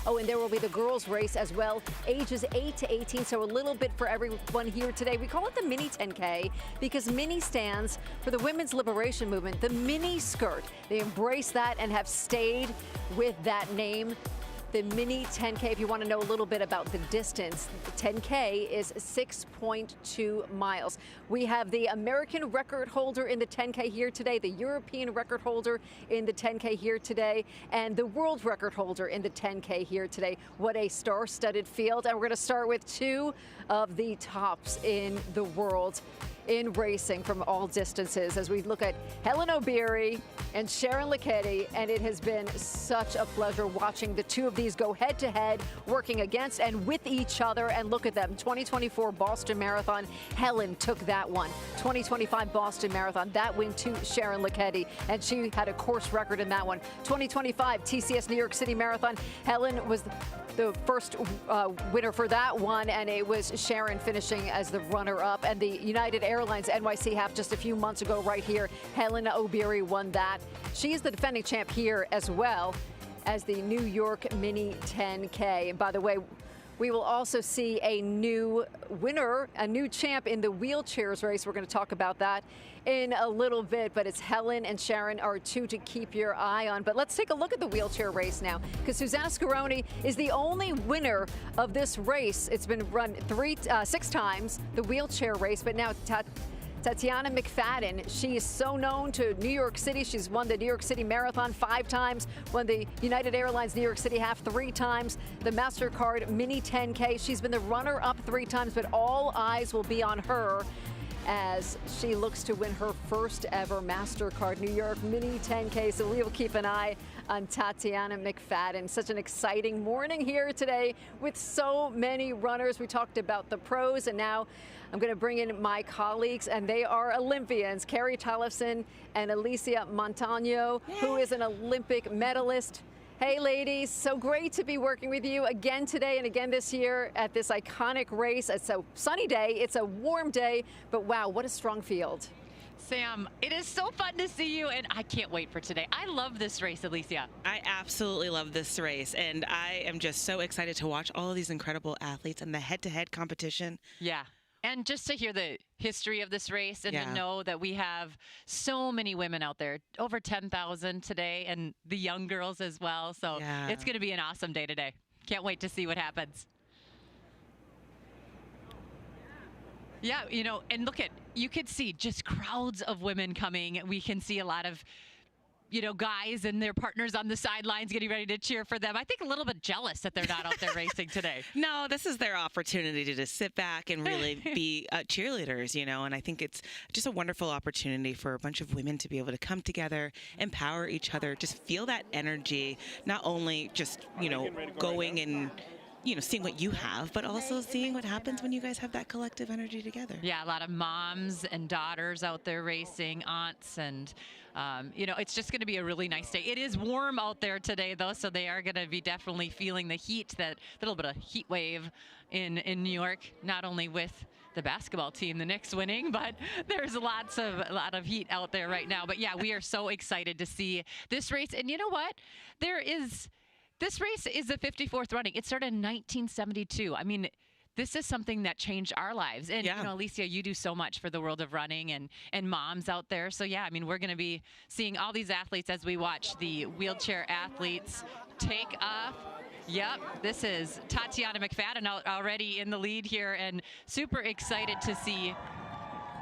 Oh, and there will be the girls race as well, ages 8 to 18, so a little bit for everyone here today. We call it the Mini 10K because Mini stands for the women's liberation movement, the mini skirt. They embrace that and have stayed with that name. The Mini 10K, if you want to know a little bit about the distance, 10K is 6.2 miles. We have the American record holder in the 10K here today, the European record holder in the 10K here today, and the world record holder in the 10K here today. What a star-studded field. And we're going to start with two of the tops in the world in racing from all distances as we look at Helen Obiri and Sharon Lekedi, and it has been such a pleasure watching the two of these go head to head, working against and with each other. And look at them, 2024 Boston Marathon, Helen took that one. 2025 Boston Marathon, that went to Sharon Lekedi, and she had a course record in that one. 2025 TCS New York City Marathon, Helen was the first winner for that one, and it was Sharon finishing as the runner-up. And the United Airlines NYC half just a few months ago right here, Helen Obiri won that. She is the defending champ here as well as the New York Mini 10K. And by the way, we will also see a new winner, a new champ in the wheelchairs race. We're going to talk about that in a little bit, but it's Helen and Sharon are two to keep your eye on. But let's take a look at the wheelchair race now, because Susanna Scaroni is the only winner of this race. It's been run 6 times, the wheelchair race, but now Tatiana McFadden, she is so known to New York City. She's won the New York City Marathon 5 times, won the United Airlines New York City half 3 times, the Mastercard Mini 10K. She's been the runner-up 3 times, but all eyes will be on her as she looks to win her first ever Mastercard New York Mini 10K. So we will keep an eye on Tatiana McFadden. Such an exciting morning here today with so many runners. We talked about the pros, and now I'm going to bring in my colleagues, and they are Olympians, Carrie Tollefson and Alicia Montano, who is an Olympic medalist. Hey ladies, so great to be working with you again today and again this year at this iconic race. It's a sunny day, it's a warm day, but wow, what a strong field. Sam, it is so fun to see you, and I can't wait for today. I love this race, Alicia. I absolutely love this race, and I am just so excited to watch all of these incredible athletes and the head-to-head competition. Yeah. And just to hear the history of this race and to know that we have so many women out there, over 10,000 today, and the young girls as well. So it's going to be an awesome day today. Can't wait to see what happens. Yeah, you know, and look at, you could see just crowds of women coming. We can see a lot of, you know, guys and their partners on the sidelines getting ready to cheer for them. I think a little bit jealous that they're not out there racing today. No, this is their opportunity to just sit back and really be cheerleaders, you know, and I think it's just a wonderful opportunity for a bunch of women to be able to come together, empower each other, just feel that energy, not only just, you know, going and, you know, seeing what you have, but also seeing what happens when you guys have that collective energy together. Yeah, a lot of moms and daughters out there racing, aunts, and, you know, it's just going to be a really nice day. It is warm out there today, though, so they are going to be definitely feeling the heat, that little bit of heat wave in New York, not only with the basketball team, the Knicks winning, but there's a lot of heat out there right now. But yeah, we are so excited to see this race. And you know what? This race is the 54th running. It started in 1972. I mean, this is something that changed our lives. And, you know, Alicia, you do so much for the world of running and moms out there. So, yeah, I mean, we're going to be seeing all these athletes as we watch the wheelchair athletes take off. Yep, this is Tatiana McFadden already in the lead here, and super excited to see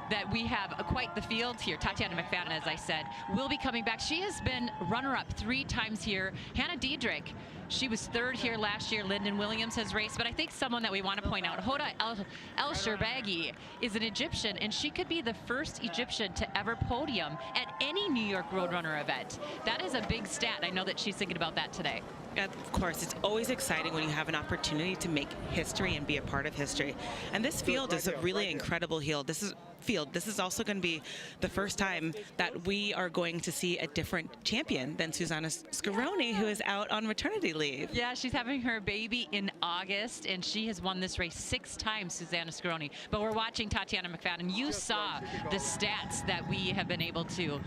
that we have quite the field here. Tatiana McFadden, as I said, will be coming back. She has been runner-up 3 times here. Hannah Diedrich, she was 3rd here last year. Lyndon Williams has raced, but I think someone that we want to point out, Hoda El Sherbagi, is an Egyptian, and she could be the first Egyptian to ever podium at any New York Roadrunner event. That is a big stat. I know that she's thinking about that today. Of course, it's always exciting when you have an opportunity to make history and be a part of history. And this field is a really incredible field. This is also going to be the first time that we are going to see a different champion than Susanna Scaroni, who is out on maternity leave. Yeah, she's having her baby in August, and she has won this race 6 times, Susanna Scaroni. But we're watching Tatiana McFadden. You saw the stats that we have been able to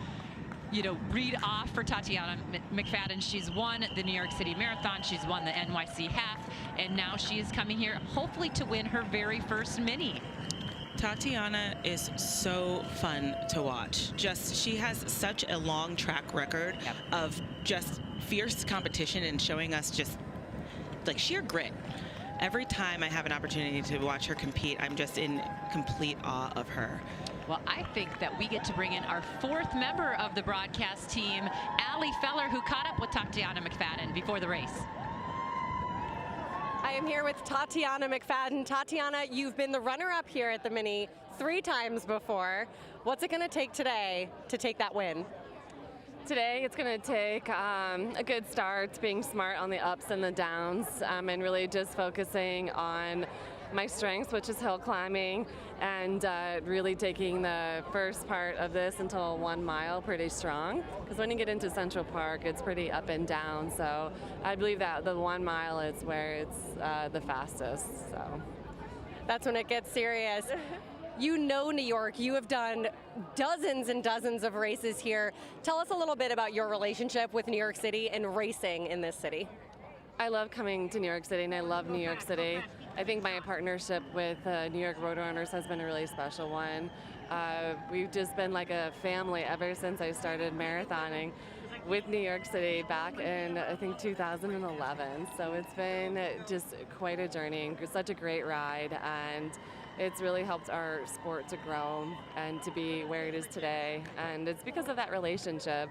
read off for Tatiana McFadden. She's won the New York City Marathon. She's won the NYC Half. And now she is coming here, hopefully, to win her very first Mini. Tatiana is so fun to watch. She has such a long track record of just fierce competition and showing us just like sheer grit. Every time I have an opportunity to watch her compete, I'm just in complete awe of her. Well, I think that we get to bring in our fourth member of the broadcast team, Allie Feller, who caught up with Tatiana McFadden before the race. I am here with Tatiana McFadden. Tatiana, you've been the runner-up here at the Mini 3 times before. What's it going to take today to take that win? Today it's going to take a good start, being smart on the ups and the downs, and really just focusing on my strengths, which is hill climbing, and really taking the first part of this until 1 mile pretty strong. Because when you get into Central Park, it's pretty up and down. So I believe that the 1 mile is where it's the fastest. So that's when it gets serious. You know New York. You have done dozens and dozens of races here. Tell us a little bit about your relationship with New York City and racing in this city. I love coming to New York City, and I love New York City. I think my partnership with New York Roadrunners has been a really special one. We've just been like a family ever since I started marathoning with New York City back in, I think, 2011. So it's been just quite a journey, such a great ride, and it's really helped our sport to grow and to be where it is today. And it's because of that relationship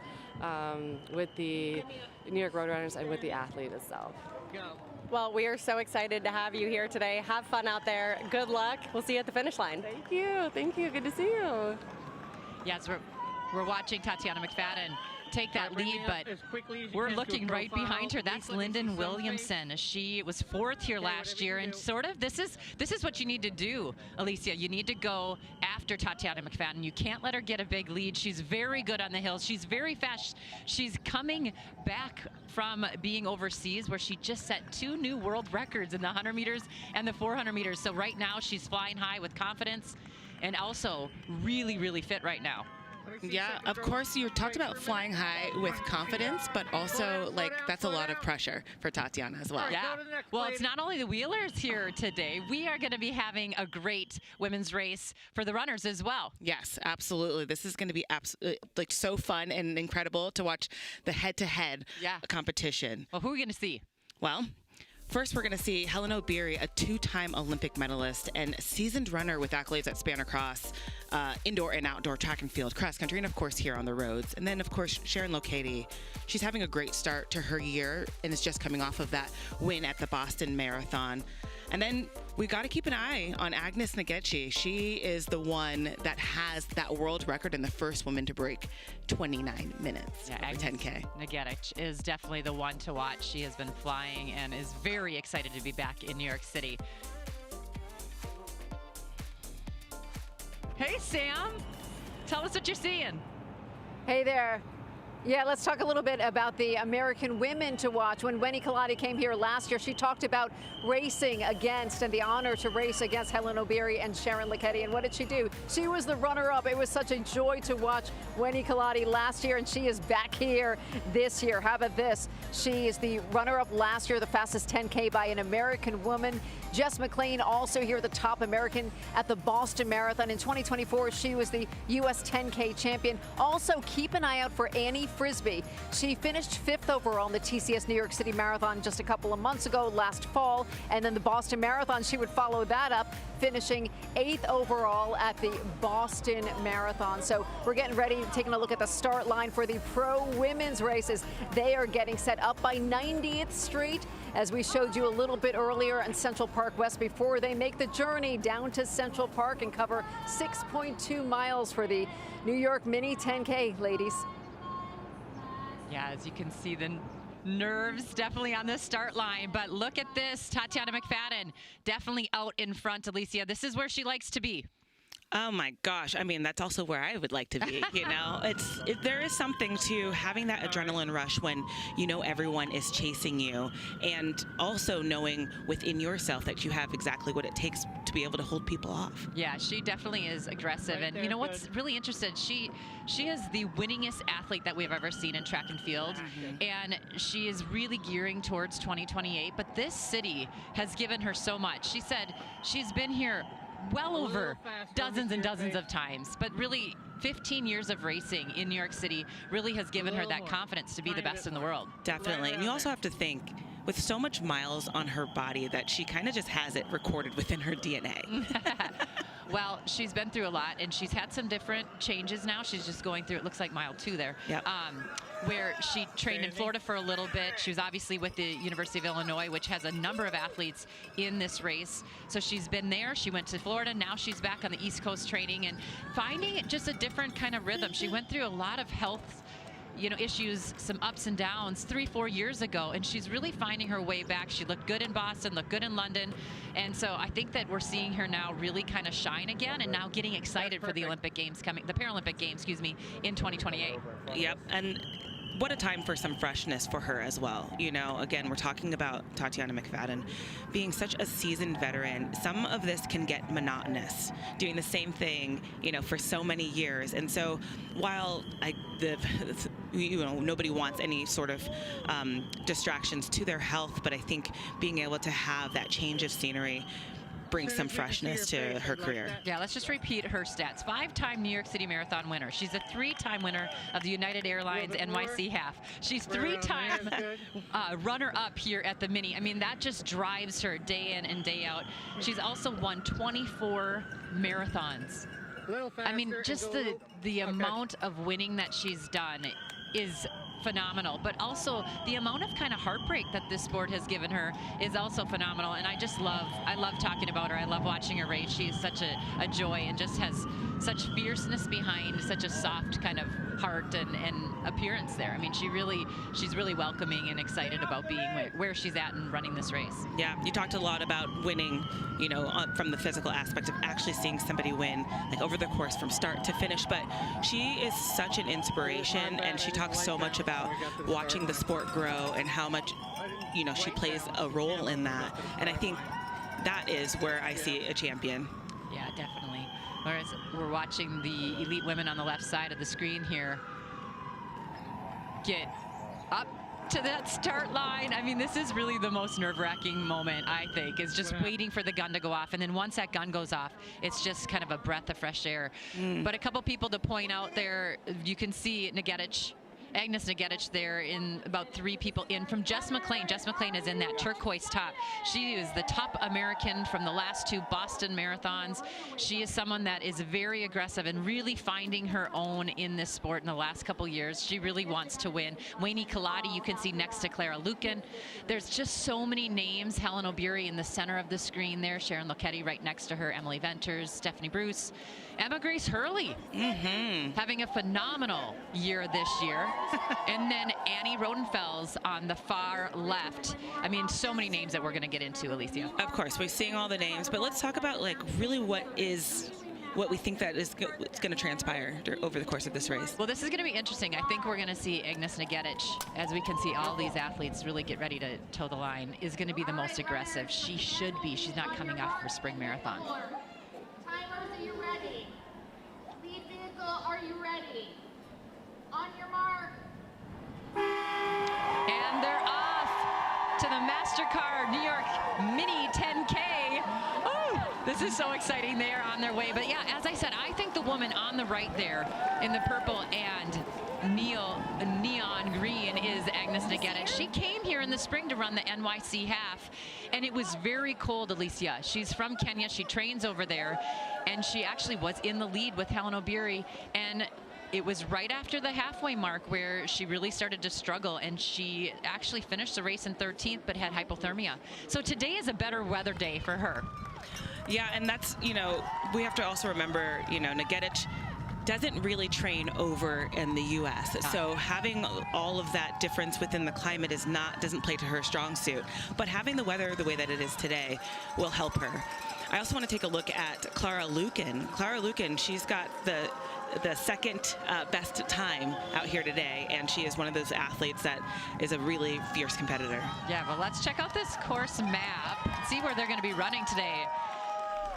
with the New York Roadrunners and with the athlete itself. Well, we are so excited to have you here today. Have fun out there. Good luck. We'll see you at the finish line. Thank you. Thank you. Good to see you. Yes, we're watching Tatiana McFadden take that lead, but we're looking right behind her. That's Lyndon Williamson. She was 4th here last year, and sort of this is what you need to do, Alicia. You need to go after Tatiana McFadden. You can't let her get a big lead. She's very good on the hills. She's very fast. She's coming back from being overseas, where she just set 2 new world records in the 100 meters and the 400 meters. So right now she's flying high with confidence and also really, really fit right now. Yeah, of course, you talked about flying high with confidence, but also, like, that's a lot of pressure for Tatiana as well. Yeah. Well, it's not only the wheelers here today. We are going to be having a great women's race for the runners as well. Yes, absolutely. This is going to be like so fun and incredible to watch the head-to-head competition. Well, who are we going to see? Well, first, we're going to see Helen Obiri, a 2-time Olympic medalist and seasoned runner with accolades that span across indoor and outdoor track and field, cross country, and of course here on the roads. And then, of course, Sharon Lokedi. She's having a great start to her year and is just coming off of that win at the Boston Marathon. And then we got to keep an eye on Agnes Ngechi. She is the one that has that world record and the first woman to break 29 minutes over 10K. Ngechi is definitely the one to watch. She has been flying and is very excited to be back in New York City. Hey, Sam, tell us what you're seeing. Hey there. Yeah, let's talk a little bit about the American women to watch. When Wendy Colati came here last year, she talked about racing against and the honor to race against Helen Obiri and Sharon Lokedi. And what did she do? She was the runner-up. It was such a joy to watch Wendy Colati last year, and she is back here this year. How about this? She is the runner-up last year, the fastest 10K by an American woman. Jess McLean also here, the top American at the Boston Marathon. In 2024, she was the U.S. 10K champion. Also, keep an eye out for Annie Frisbee. She finished 5th overall in the TCS New York City Marathon just a couple of months ago, last fall. And then the Boston Marathon, she would follow that up, finishing 8th overall at the Boston Marathon. So we're getting ready, taking a look at the start line for the pro women's races. They are getting set up by 90th Street, as we showed you a little bit earlier in Central Park West, before they make the journey down to Central Park and cover 6.2 miles for the New York Mini 10K, ladies. Yeah, as you can see, the nerves definitely on the start line. But look at this, Tatiana McFadden definitely out in front, Alicia. This is where she likes to be. Oh my gosh. I mean, that's also where I would like to be, you know? There is something to having that adrenaline rush when you know everyone is chasing you, and also knowing within yourself that you have exactly what it takes to be able to hold people off. Yeah, she definitely is aggressive. And you know what's really interesting? She is the winningest athlete that we've ever seen in track and field. And she is really gearing towards 2028. But this city has given her so much. She said she's been here well over dozens and dozens of times, but really 15 years of racing in New York City really has given her that confidence to be the best in the world. Definitely. And you also have to think, with so much miles on her body, that she kind of just has it recorded within her DNA. Well, she's been through a lot, and she's had some different changes now. She's just going through, it looks like mile 2 there, Yep. Where she trained in Florida for a little bit. She was obviously with the University of Illinois, which has a number of athletes in this race. So she's been there. She went to Florida. Now she's back on the East Coast training and finding just a different kind of rhythm. She went through a lot of health issues, some ups and downs 3-4 years ago, and she's really finding her way back. She looked good in Boston, looked good in London, and so I think that we're seeing her now really kind of shine again, and now getting excited for the Olympic Games the Paralympic Games, excuse me, in 2028. Yep. And what a time for some freshness for her as well. You know, again, we're talking about Tatiana McFadden being such a seasoned veteran. Some of this can get monotonous, doing the same thing, for so many years. And so while nobody wants any sort of distractions to their health, but I think being able to have that change of scenery brings some freshness to her career. Yeah, let's just repeat her stats. 5-time New York City Marathon winner. She's a 3-time winner of the United Airlines NYC Half. She's 3-time runner-up here at the Mini. I mean, that just drives her day in and day out. She's also won 24 marathons. I mean, just the amount of winning that she's done is phenomenal, but also the amount of kind of heartbreak that this sport has given her is also phenomenal. And I love talking about her. I love watching her race. She is such a joy and just has such fierceness behind such a soft kind of heart and appearance there. I mean, she's really welcoming and excited about being where she's at and running this race. Yeah, you talked a lot about winning, from the physical aspect of actually seeing somebody win, like over the course from start to finish. But she is such an inspiration, and she talks so much about watching the sport grow and how much, she plays a role in that. And I think that is where I see a champion. Yeah, definitely. Whereas we're watching the elite women on the left side of the screen here get up to that start line. I mean, this is really the most nerve-wracking moment, I think, is just waiting for the gun to go off. And then once that gun goes off, it's just kind of a breath of fresh air. But a couple people to point out there, you can see Agnes Nagedich there, in about 3 people in from Jess McLean. Jess McLean is in that turquoise top. She is the top American from the last 2 Boston marathons. She is someone that is very aggressive and really finding her own in this sport in the last couple years. She really wants to win. Wayne Kaladi, you can see next to Clara Lucan. There's just so many names. Helen O'Beary in the center of the screen there. Sharon Lochetti right next to her. Emily Venters, Stephanie Bruce. Emma Grace Hurley having a phenomenal year this year. And then Annie Rodenfels on the far left. I mean, so many names that we're going to get into, Alicia. Of course, we're seeing all the names, but let's talk about really what we think that is going to transpire over the course of this race. Well, this is going to be interesting. I think we're going to see Agnes Nagedich, as we can see all these athletes really get ready to toe the line, is going to be the most aggressive. She should be. She's not coming off of a spring marathon. Timers, are you ready? Lead vehicle, are you ready? On your mark. And they're off to the Mastercard New York Mini 10K. Oh, this is so exciting. They are on their way. But yeah, as I said, I think the woman on the right there in the purple and neon green is Agnes Nagedich. She came here in the spring to run the NYC Half, and it was very cold, Alicia. She's from Kenya. She trains over there, and she actually was in the lead with Helen O'Beary, and it was right after the halfway mark where she really started to struggle, and she actually finished the race in 13th but had hypothermia. So today is a better weather day for her. Yeah, and that's, we have to also remember, Nagedich doesn't really train over in the U.S. So having all of that difference within the climate doesn't play to her strong suit. But having the weather the way that it is today will help her. I also want to take a look at Clara Lukin. Clara Lukin, she's got the second best time out here today, and she is one of those athletes that is a really fierce competitor. Yeah, well, let's check out this course map, see where they're going to be running today.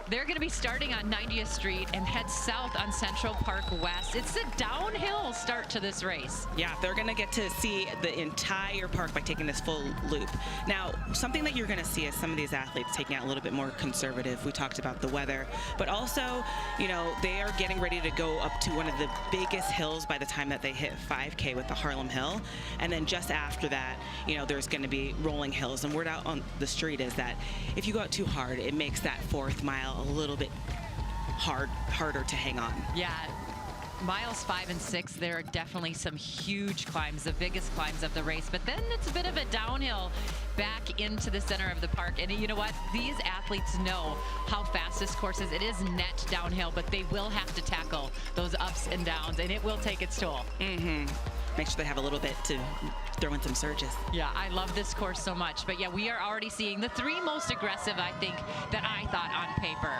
They're going to be starting on 90th Street and head south on Central Park West. It's a downhill start to this race. Yeah, they're going to get to see the entire park by taking this full loop. Now, something that you're going to see is some of these athletes taking out a little bit more conservative. We talked about the weather, but also, you know, they are getting ready to go up to one of the biggest hills by the time that they hit 5K with the Harlem Hill. And then just after that, you know, there's going to be rolling hills. And word out on the street is that if you go out too hard, it makes that 4th mile a little bit harder to hang on. Yeah, miles 5 and 6, there are definitely some huge climbs, the biggest climbs of the race, but then it's a bit of a downhill back into the center of the park. And you know what? These athletes know how fast this course is. It is net downhill, but they will have to tackle those ups and downs, and it will take its toll. Make sure they have a little bit to throw in some surges. Yeah, I love this course so much. But yeah, we are already seeing the 3 most aggressive, I think, that I thought on paper.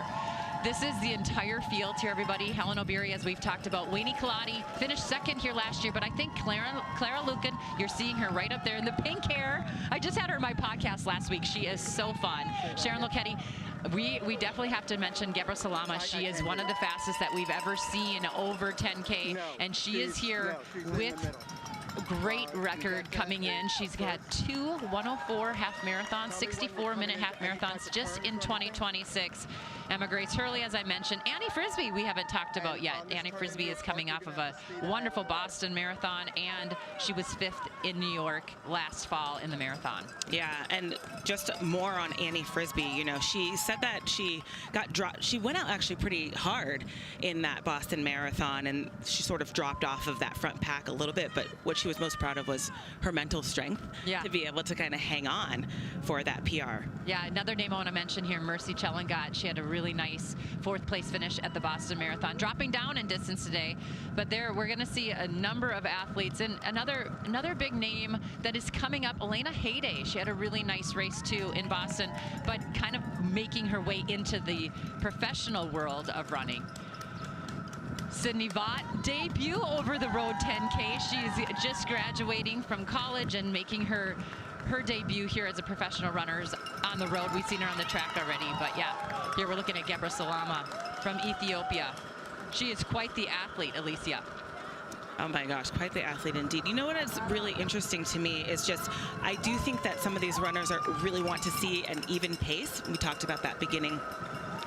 This is the entire field here, everybody. Helen O'Beary, as we've talked about. Wayne Kaladi finished second here last year, but I think Clara Lukin, you're seeing her right up there in the pink hair. I just had her in my podcast last week. She is so fun. Sharon Lokedi, we definitely have to mention Gebra Salama. She is one of the fastest that we've ever seen over 10K, and she is here with great record coming in. She's had 2 104 half marathons, 64-minute half marathons just in 2026. Emma Grace Hurley, as I mentioned. Annie Frisbee, we haven't talked about yet. Annie Frisbee is coming off of a wonderful Boston Marathon, and she was 5th in New York last fall in the marathon. Yeah, and just more on Annie Frisbee, you know, she said that she got dropped. She went out actually pretty hard in that Boston Marathon, and she sort of dropped off of that front pack a little bit, but what she was most proud of was her mental strength to be able to kind of hang on for that PR. Yeah, another name I want to mention here, Mercy Chelangat. She had a really nice 4th place finish at the Boston Marathon, dropping down in distance today. But there we're going to see a number of athletes, and another big name that is coming up, Elena Hayday. She had a really nice race too in Boston, but kind of making her way into the professional world of running. Sydney Vaught, debut over the road 10K. She's just graduating from college and making her debut here as a professional runner on the road. We've seen her on the track already, but yeah, here we're looking at Gebra Salama from Ethiopia. She is quite the athlete, Alicia. Oh my gosh, quite the athlete indeed. You know what is really interesting to me is just, I do think that some of these runners really want to see an even pace. We talked about that beginning,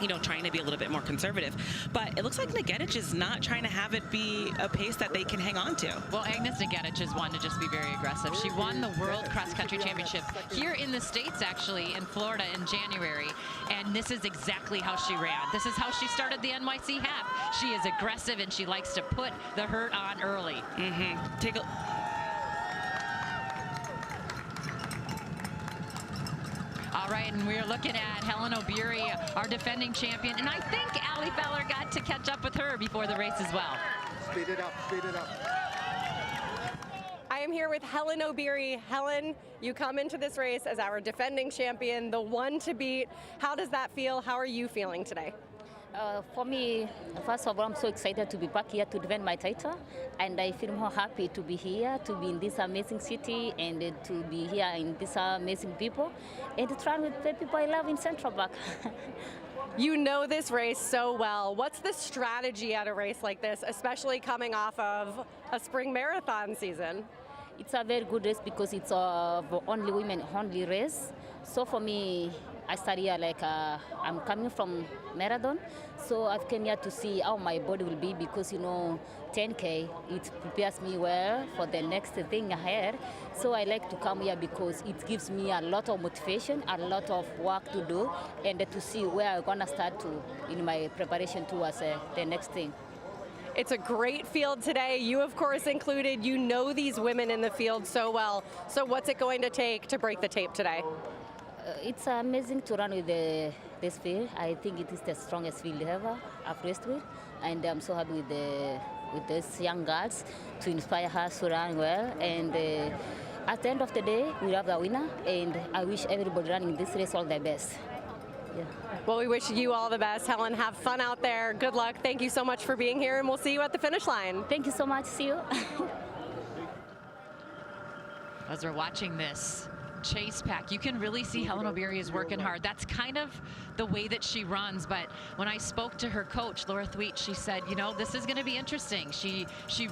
you know, trying to be a little bit more conservative. But it looks like Nagetić is not trying to have it be a pace that they can hang on to. Well, Agnes Nagetić is one to just be very aggressive. She won the World Cross Country Championship here in the States, actually, in Florida in January. And this is exactly how she ran. This is how she started the NYC half. She is aggressive, and she likes to put the hurt on early. Take a... All right, and we're looking at Helen O'Beary, our defending champion, and I think Allie Feller got to catch up with her before the race as well. Speed it up, speed it up. I am here with Helen O'Beary. Helen, you come into this race as our defending champion, the one to beat. How does that feel? How are you feeling today? For me, first of all, I'm so excited to be back here to defend my title, and I feel more happy to be here, to be in this amazing city, and to be here in this amazing people, and to try with the people I love in Central Park. You know this race so well. What's the strategy at a race like this, especially coming off of a spring marathon season? It's a very good race because it's a only women only race. So for me, I started here like I'm coming from marathon, so I've come here to see how my body will be because, you know, 10K, it prepares me well for the next thing ahead. So I like to come here because it gives me a lot of motivation, a lot of work to do, and to see where I'm gonna start to in my preparation towards the next thing. It's a great field today. You, of course, included. You know these women in the field so well. So what's it going to take to break the tape today? It's amazing to run with this field. I think it is the strongest field ever I've raced with, and I'm so happy with the with these young girls to inspire her to run well. And at the end of the day, we have the winner, and I wish everybody running this race all the best. Yeah. Well, we wish you all the best, Helen. Have fun out there. Good luck. Thank you so much for being here, and we'll see you at the finish line. Thank you so much. See you. As we're watching this chase pack, you can really see Helen O'Beary is working hard. That's kind of the way that she runs. But when I spoke to her coach, Laura Thweet, she said, you know, this is going to be interesting. She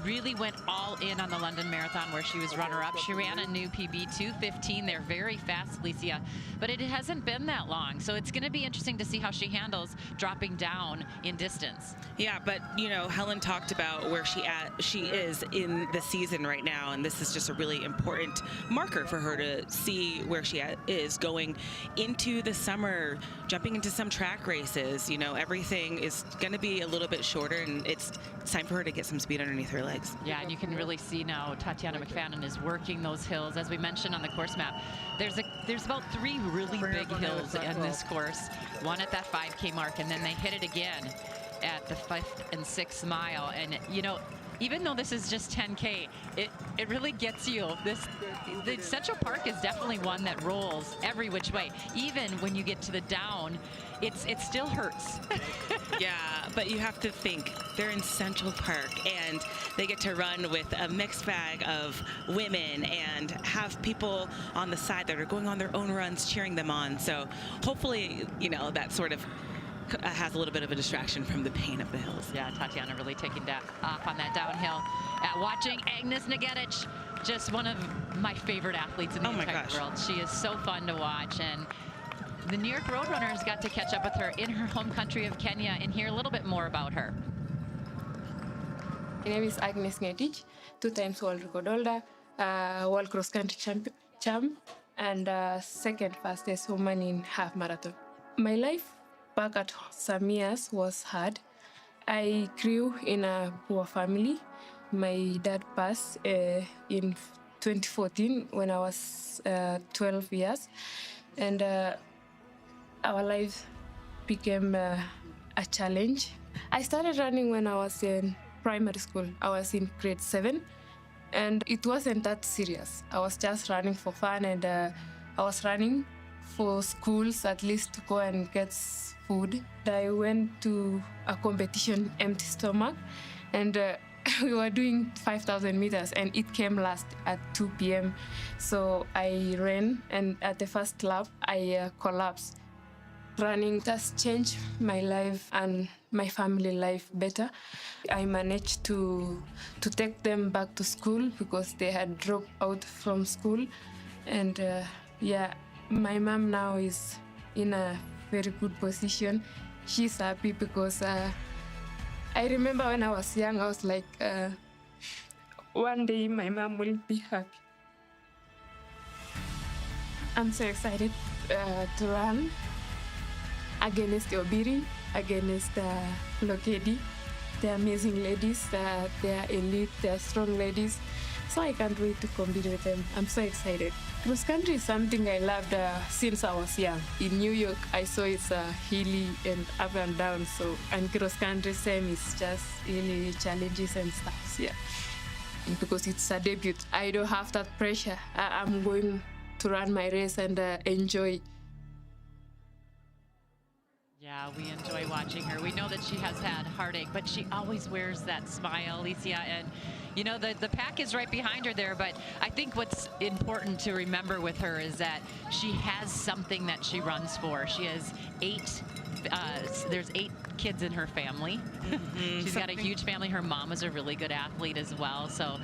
really went all in on the London Marathon, where she was runner-up. She ran a new PB, 2:15. They're very fast, Alicia, but it hasn't been that long. So it's going to be interesting to see how she handles dropping down in distance. Yeah, but you know, Helen talked about where she is in the season right now, and this is just a really important marker for her to see where she is going into the summer, jumping into some track races. You know, everything is going to be a little bit shorter, and it's time for her to get some speed underneath her legs. Yeah, and you can really see now Tatiana McFadden is working those hills. As we mentioned on the course map, there's about 3 really big hills in this course. One at that 5K mark, and then they hit it again at the 5th and 6th mile. And you know, even though this is just 10K, it really gets you. The Central Park is definitely one that rolls every which way. Even when you get to the down, it still hurts. Yeah, but you have to think, they're in Central Park, and they get to run with a mixed bag of women and have people on the side that are going on their own runs cheering them on. So hopefully, you know, that sort of has a little bit of a distraction from the pain of the hills. Yeah, Tatiana really taking that off on that downhill. Watching Agnes Negetic, just one of my favorite athletes in the entire world. She is so fun to watch, and the New York Roadrunners got to catch up with her in her home country of Kenya and hear a little bit more about her. My name is Agnes Negetic, 2 times world record holder, world cross country champ, and second fastest woman in half marathon. My life back at some years was hard. I grew in a poor family. My dad passed in 2014 when I was 12 years, and our life became a challenge. I started running when I was in primary school. I was in grade 7, and it wasn't that serious. I was just running for fun, and I was running for schools, at least to go and get food. I went to a competition, empty stomach, and we were doing 5,000 meters, and it came last at 2 p.m. So I ran, and at the first lap, I collapsed. Running has changed my life and my family life better. I managed to take them back to school because they had dropped out from school. And yeah, my mom now is in a very good position. She's happy because I remember when I was young, I was like, one day my mom will be happy. I'm so excited to run against Obiri, against Lokedi. They're amazing ladies, they're elite, they're strong ladies. So I can't wait to compete with them. I'm so excited. Cross country is something I loved since I was young. In New York, I saw it's hilly and up and down. So, and cross country same is just really challenges and stuff. Yeah, and because it's a debut, I don't have that pressure. I'm going to run my race and enjoy. Yeah, we enjoy watching her. We know that she has had heartache, but she always wears that smile, Alicia. And, you know, the pack is right behind her there. But I think what's important to remember with her is that she has something that she runs for. She has there's 8 kids in her family. Mm-hmm. She's got a huge family. Her mom is a really good athlete as well. So,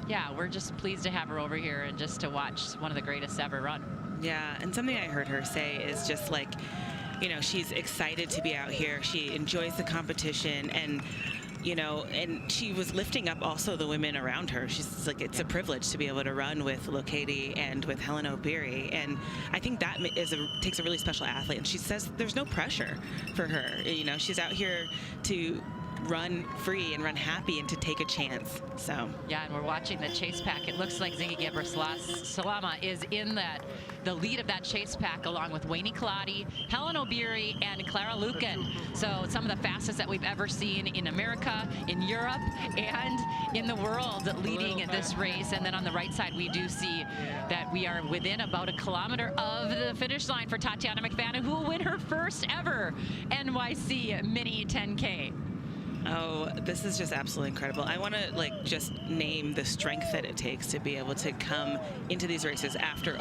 yeah, we're just pleased to have her over here and just to watch one of the greatest ever run. Yeah, and something I heard her say is just like, you know, she's excited to be out here. She enjoys the competition, and, you know, and she was lifting up also the women around her. She's like, it's a privilege to be able to run with Lokedi and with Helen O'Beary. And I think that takes a really special athlete. And she says there's no pressure for her. You know, she's out here to run free and run happy and to take a chance. So yeah, and we're watching the chase pack. It looks like Zingy Salama is in the lead of that chase pack, along with Wayne Kaladi, Helen Obiri, and Clara Lucan. So some of the fastest that we've ever seen in America, in Europe, and in the world leading this race. And then on the right side, we do see that we are within about a kilometer of the finish line for Tatiana McFadden, who will win her first ever NYC Mini 10K. Oh, this is just absolutely incredible. I want to just name the strength that it takes to be able to come into these races after,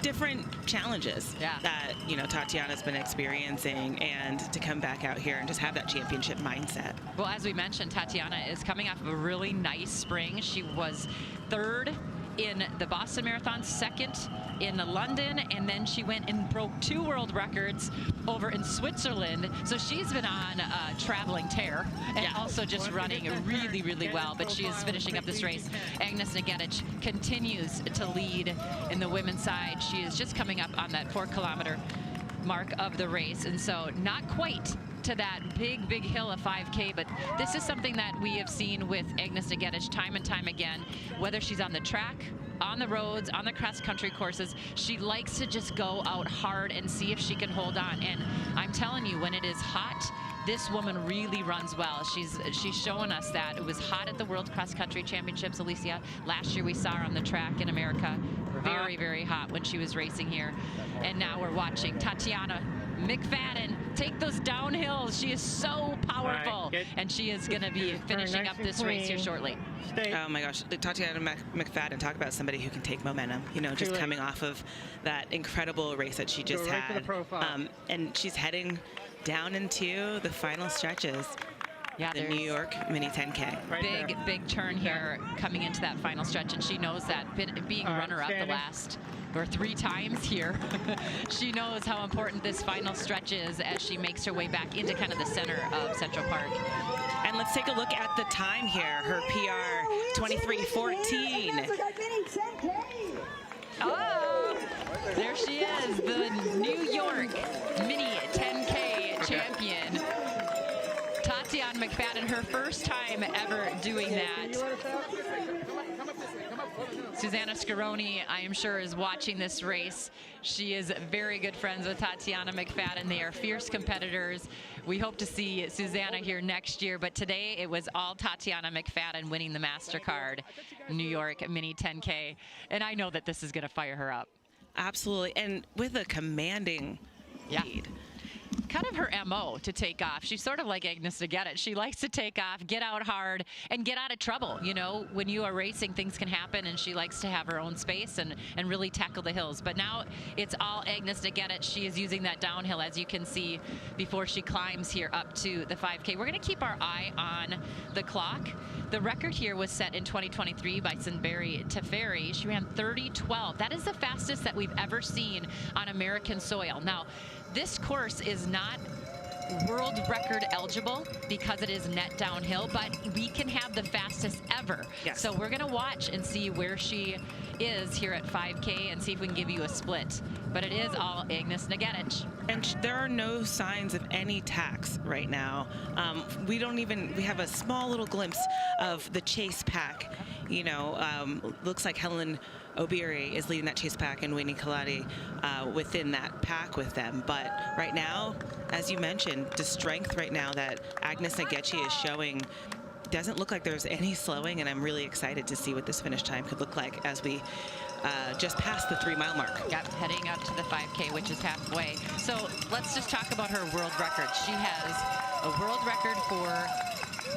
different challenges that, Tatiana's been experiencing, and to come back out here and just have that championship mindset. Well, as we mentioned, Tatiana is coming off of a really nice spring. She was third in the Boston Marathon, second in London, and then she went and broke 2 world records over in Switzerland. So she's been on a traveling tear, and also just running really, really well. But she is finishing up this race. Agnes Negedic continues to lead in the women's side. She is just coming up on that 4-kilometer mark of the race, and so not quite to that big hill of 5K, but this is something that we have seen with Agnes Negedic time and time again, whether she's on the track, on the roads, on the cross-country courses. She likes to just go out hard and see if she can hold on, and I'm telling you, when it is hot, this woman really runs well. She's showing us that. It was hot at the World Cross Country Championships, Alicia. Last year we saw her on the track in America. Very, very hot when she was racing here. And now we're watching Tatiana McFadden take those downhills. She is so powerful, and she is going to be finishing up this race here shortly. Oh my gosh, Tatiana McFadden, talk about somebody who can take momentum, just coming off of that incredible race that she just had. And she's heading down into the final stretches. Yeah, the New York Mini 10K. Big turn here coming into that final stretch, and she knows that being runner-up the last 3 times here, she knows how important this final stretch is as she makes her way back into kind of the center of Central Park. And let's take a look at the time here. Her PR 23:14. Oh, there she is, the New York Mini 10K champion. Tatiana McFadden, her first time ever doing that. Susanna Scaroni, I am sure, is watching this race. She is very good friends with Tatiana McFadden. They are fierce competitors. We hope to see Susanna here next year, but today it was all Tatiana McFadden winning the Mastercard New York Mini 10K. And I know that this is going to fire her up. Absolutely, and with a commanding lead. Kind of her MO to take off. She's sort of like Agnes Negedic. She likes to take off, get out hard, and get out of trouble. When you are racing, things can happen, and she likes to have her own space and really tackle the hills. But now it's all Agnes Negedic. She is using that downhill, as you can see, before she climbs here up to the 5K. We're going to keep our eye on the clock. The record here was set in 2023 by Sinberi Teferi. She ran 30:12. That is the fastest that we've ever seen on American soil. Now, this course is not world record eligible because it is net downhill, but we can have the fastest ever. Yes. So we're going to watch and see where she is here at 5K and see if we can give you a split. But it is all Agnes Negedic. And there are no signs of any tacks right now. We have a small little glimpse of the chase pack. Looks like Helen Obiri is leading that chase pack, and Wayne Kaladi within that pack with them. But right now, as you mentioned, the strength right now that Agnes Negedic is showing doesn't look like there's any slowing, and I'm really excited to see what this finish time could look like as we just passed the 3-mile mark. Yep, heading up to the 5K, which is halfway. So let's just talk about her world record. She has a world record for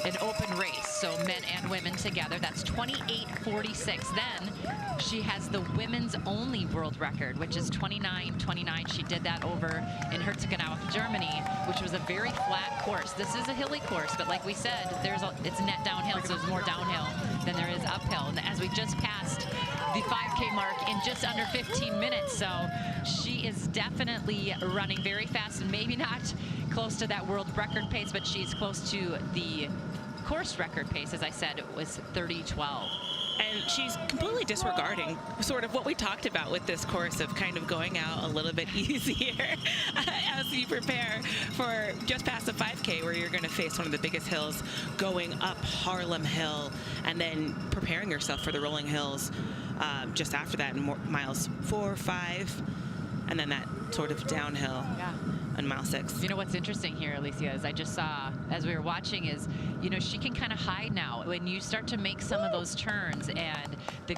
an open race, so men and women together. That's 28:46. Then she has the women's only world record, which is 29:29. She did that over in Herzogenaurach, Germany, which was a very flat course. This is a hilly course, but like we said, it's net downhill, so there's more downhill than there is uphill. And as we just passed the 5K mark in just under 15 minutes, so she is definitely running very fast, and maybe not close to that world record pace, but she's close to the course record pace. As I said, it was 30:12. And she's completely disregarding sort of what we talked about with this course of kind of going out a little bit easier as you prepare for just past the 5K, where you're going to face one of the biggest hills, going up Harlem Hill, and then preparing yourself for the rolling hills just after that in miles 4, 5, and then that sort of downhill. Yeah. On mile 6. You know what's interesting here, Alicia, is I just saw as we were watching is, you know, she can kind of hide now. When you start to make some of those turns and the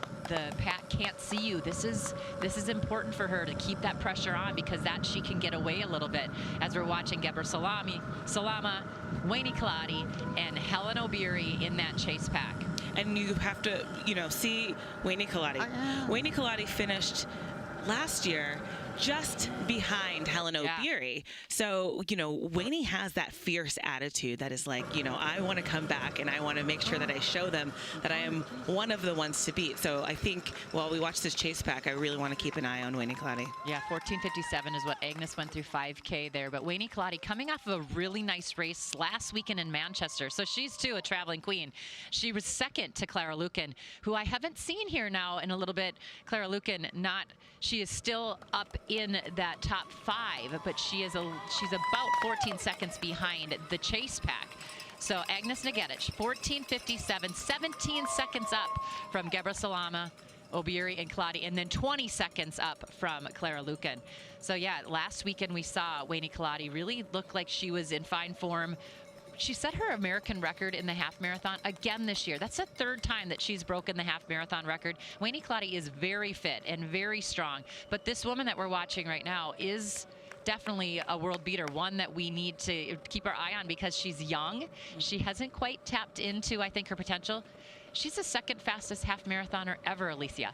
pack can't see you, this is important for her to keep that pressure on, because that she can get away a little bit. As we're watching Geber Salama, Wayne Kaladi, and Helen O'Beary in that chase pack. And you have to, you know, see Wayne Kaladi. Wayne Kaladi finished last year just behind Helen O'Beary. So, you know, Wayne has that fierce attitude that is like, you know, I want to come back and I want to make sure that I show them that I am one of the ones to beat. So I think while we watch this chase pack, I really want to keep an eye on Wayne Kaladi. Yeah, 14:57 is what Agnes went through 5K there. But Wayne Kaladi coming off of a really nice race last weekend in Manchester. So she's, too, a traveling queen. She was second to Clara Lucan, who I haven't seen here now in a little bit. Clara Lucan, she is still up in that top 5, but she's about 14 seconds behind the chase pack. So Agnes Negedic, 14:57, 17 seconds up from Geber Salama, O'Beary, and Kaladi, and then 20 seconds up from Clara Lucan. So yeah, last weekend we saw Wayne Kaladi really look like she was in fine form. She set her American record in the half marathon again this year. That's the 3rd time that she's broken the half marathon record. Wayne Kaladi is very fit and very strong. But this woman that we're watching right now is definitely a world beater, one that we need to keep our eye on because she's young. She hasn't quite tapped into, I think, her potential. She's the 2nd fastest half marathoner ever, Alicia.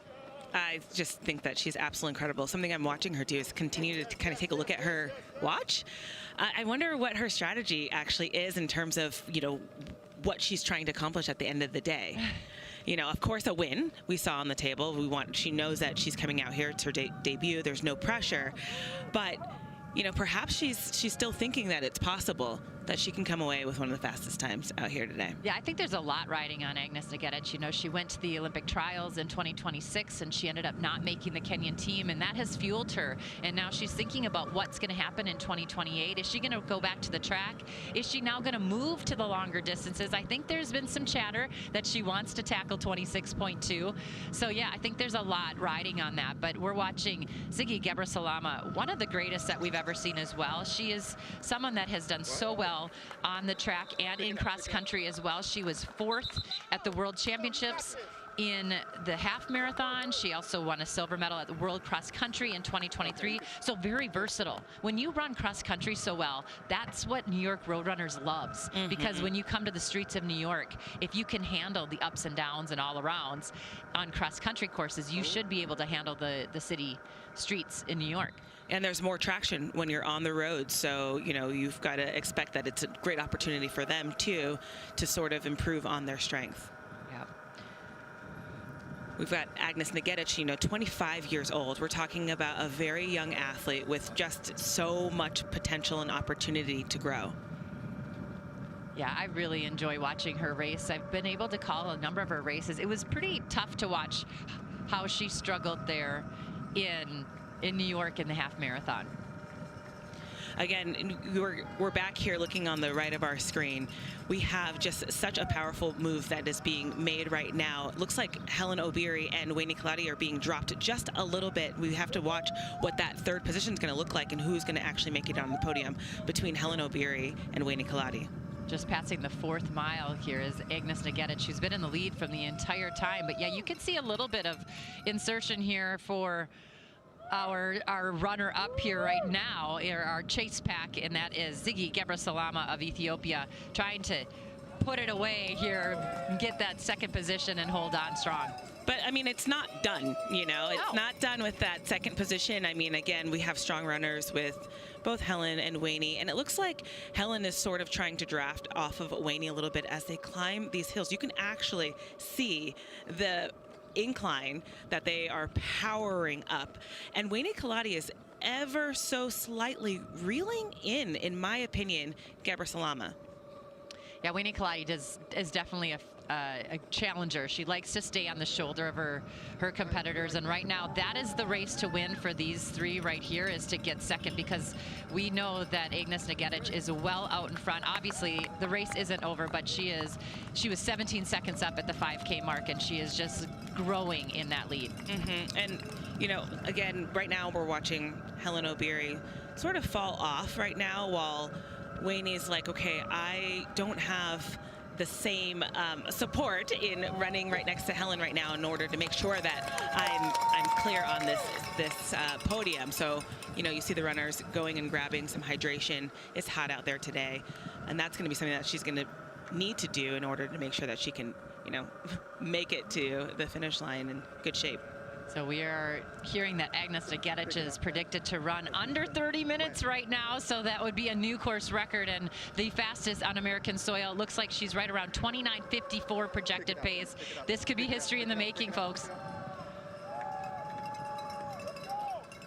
I just think that she's absolutely incredible. Something I'm watching her do is continue to kind of take a look at her watch. I wonder what her strategy actually is in terms of, you know, what she's trying to accomplish at the end of the day. You know, of course, a win we saw on the table. She knows that she's coming out here. It's her debut. There's no pressure. But, you know, perhaps she's still thinking that it's possible that she can come away with one of the fastest times out here today. Yeah, I think there's a lot riding on Agnes Negedic. You know, she went to the Olympic trials in 2026 and she ended up not making the Kenyan team, and that has fueled her. And now she's thinking about what's going to happen in 2028. Is she going to go back to the track? Is she now going to move to the longer distances? I think there's been some chatter that she wants to tackle 26.2. So yeah, I think there's a lot riding on that. But we're watching Ziggy Geber Salama, one of the greatest that we've ever seen as well. She is someone that has done so well on the track and in cross country as well. She was 4th at the World Championships in the half marathon. She also won a silver medal at the World Cross Country in 2023. So very versatile. When you run cross country so well, that's what New York Roadrunners loves. Because when you come to the streets of New York, if you can handle the ups and downs and all arounds on cross country courses, you should be able to handle the city streets in New York. And there's more traction when you're on the road. So, you know, you've got to expect that it's a great opportunity for them, too, to sort of improve on their strength. Yep. We've got Agnes Negedic, you know, 25 years old. We're talking about a very young athlete with just so much potential and opportunity to grow. Yeah, I really enjoy watching her race. I've been able to call a number of her races. It was pretty tough to watch how she struggled there in New York in the half marathon. Again, we're back here looking on the right of our screen. We have just such a powerful move that is being made right now. It looks like Helen O'Beary and Wayne Kaladi are being dropped just a little bit. We have to watch what that 3rd position is going to look like and who's going to actually make it on the podium between Helen O'Beary and Wayne Kaladi. Just passing the 4th mile here is Agnes Negedic, who's been in the lead from the entire time. But yeah, you can see a little bit of insertion here for our runner up here right now, our chase pack, and that is Ziggy Geber Salama of Ethiopia, trying to put it away here, get that 2nd position and hold on strong. But, I mean, it's not done, you know. It's not done with that 2nd position. I mean, again, we have strong runners with both Helen and Wayne, and it looks like Helen is sort of trying to draft off of Wayne a little bit as they climb these hills. You can actually see the incline that they are powering up, and Wayne Kaladi is ever so slightly reeling in my opinion, Geber Salama. Yeah, Wayne Kaladi is definitely a challenger. She likes to stay on the shoulder of her competitors, and right now that is the race to win for these three right here, is to get second, because we know that Agnes Negedic is well out in front. Obviously the race isn't over, but she was 17 seconds up at the 5K mark, and she is just growing in that lead. And you know, again, right now we're watching Helen Obiri sort of fall off right now, while Wayne's like, okay, I don't have the same support in running right next to Helen right now in order to make sure that I'm clear on this podium. So, you know, you see the runners going and grabbing some hydration. It's hot out there today, and that's going to be something that she's going to need to do in order to make sure that she can, you know, make it to the finish line in good shape. So we are hearing that Agnes Negedic is predicted to run under 30 minutes right now, so that would be a new course record and the fastest on American soil. It looks like she's right around 29:54 projected pace. This could be history in the making, folks.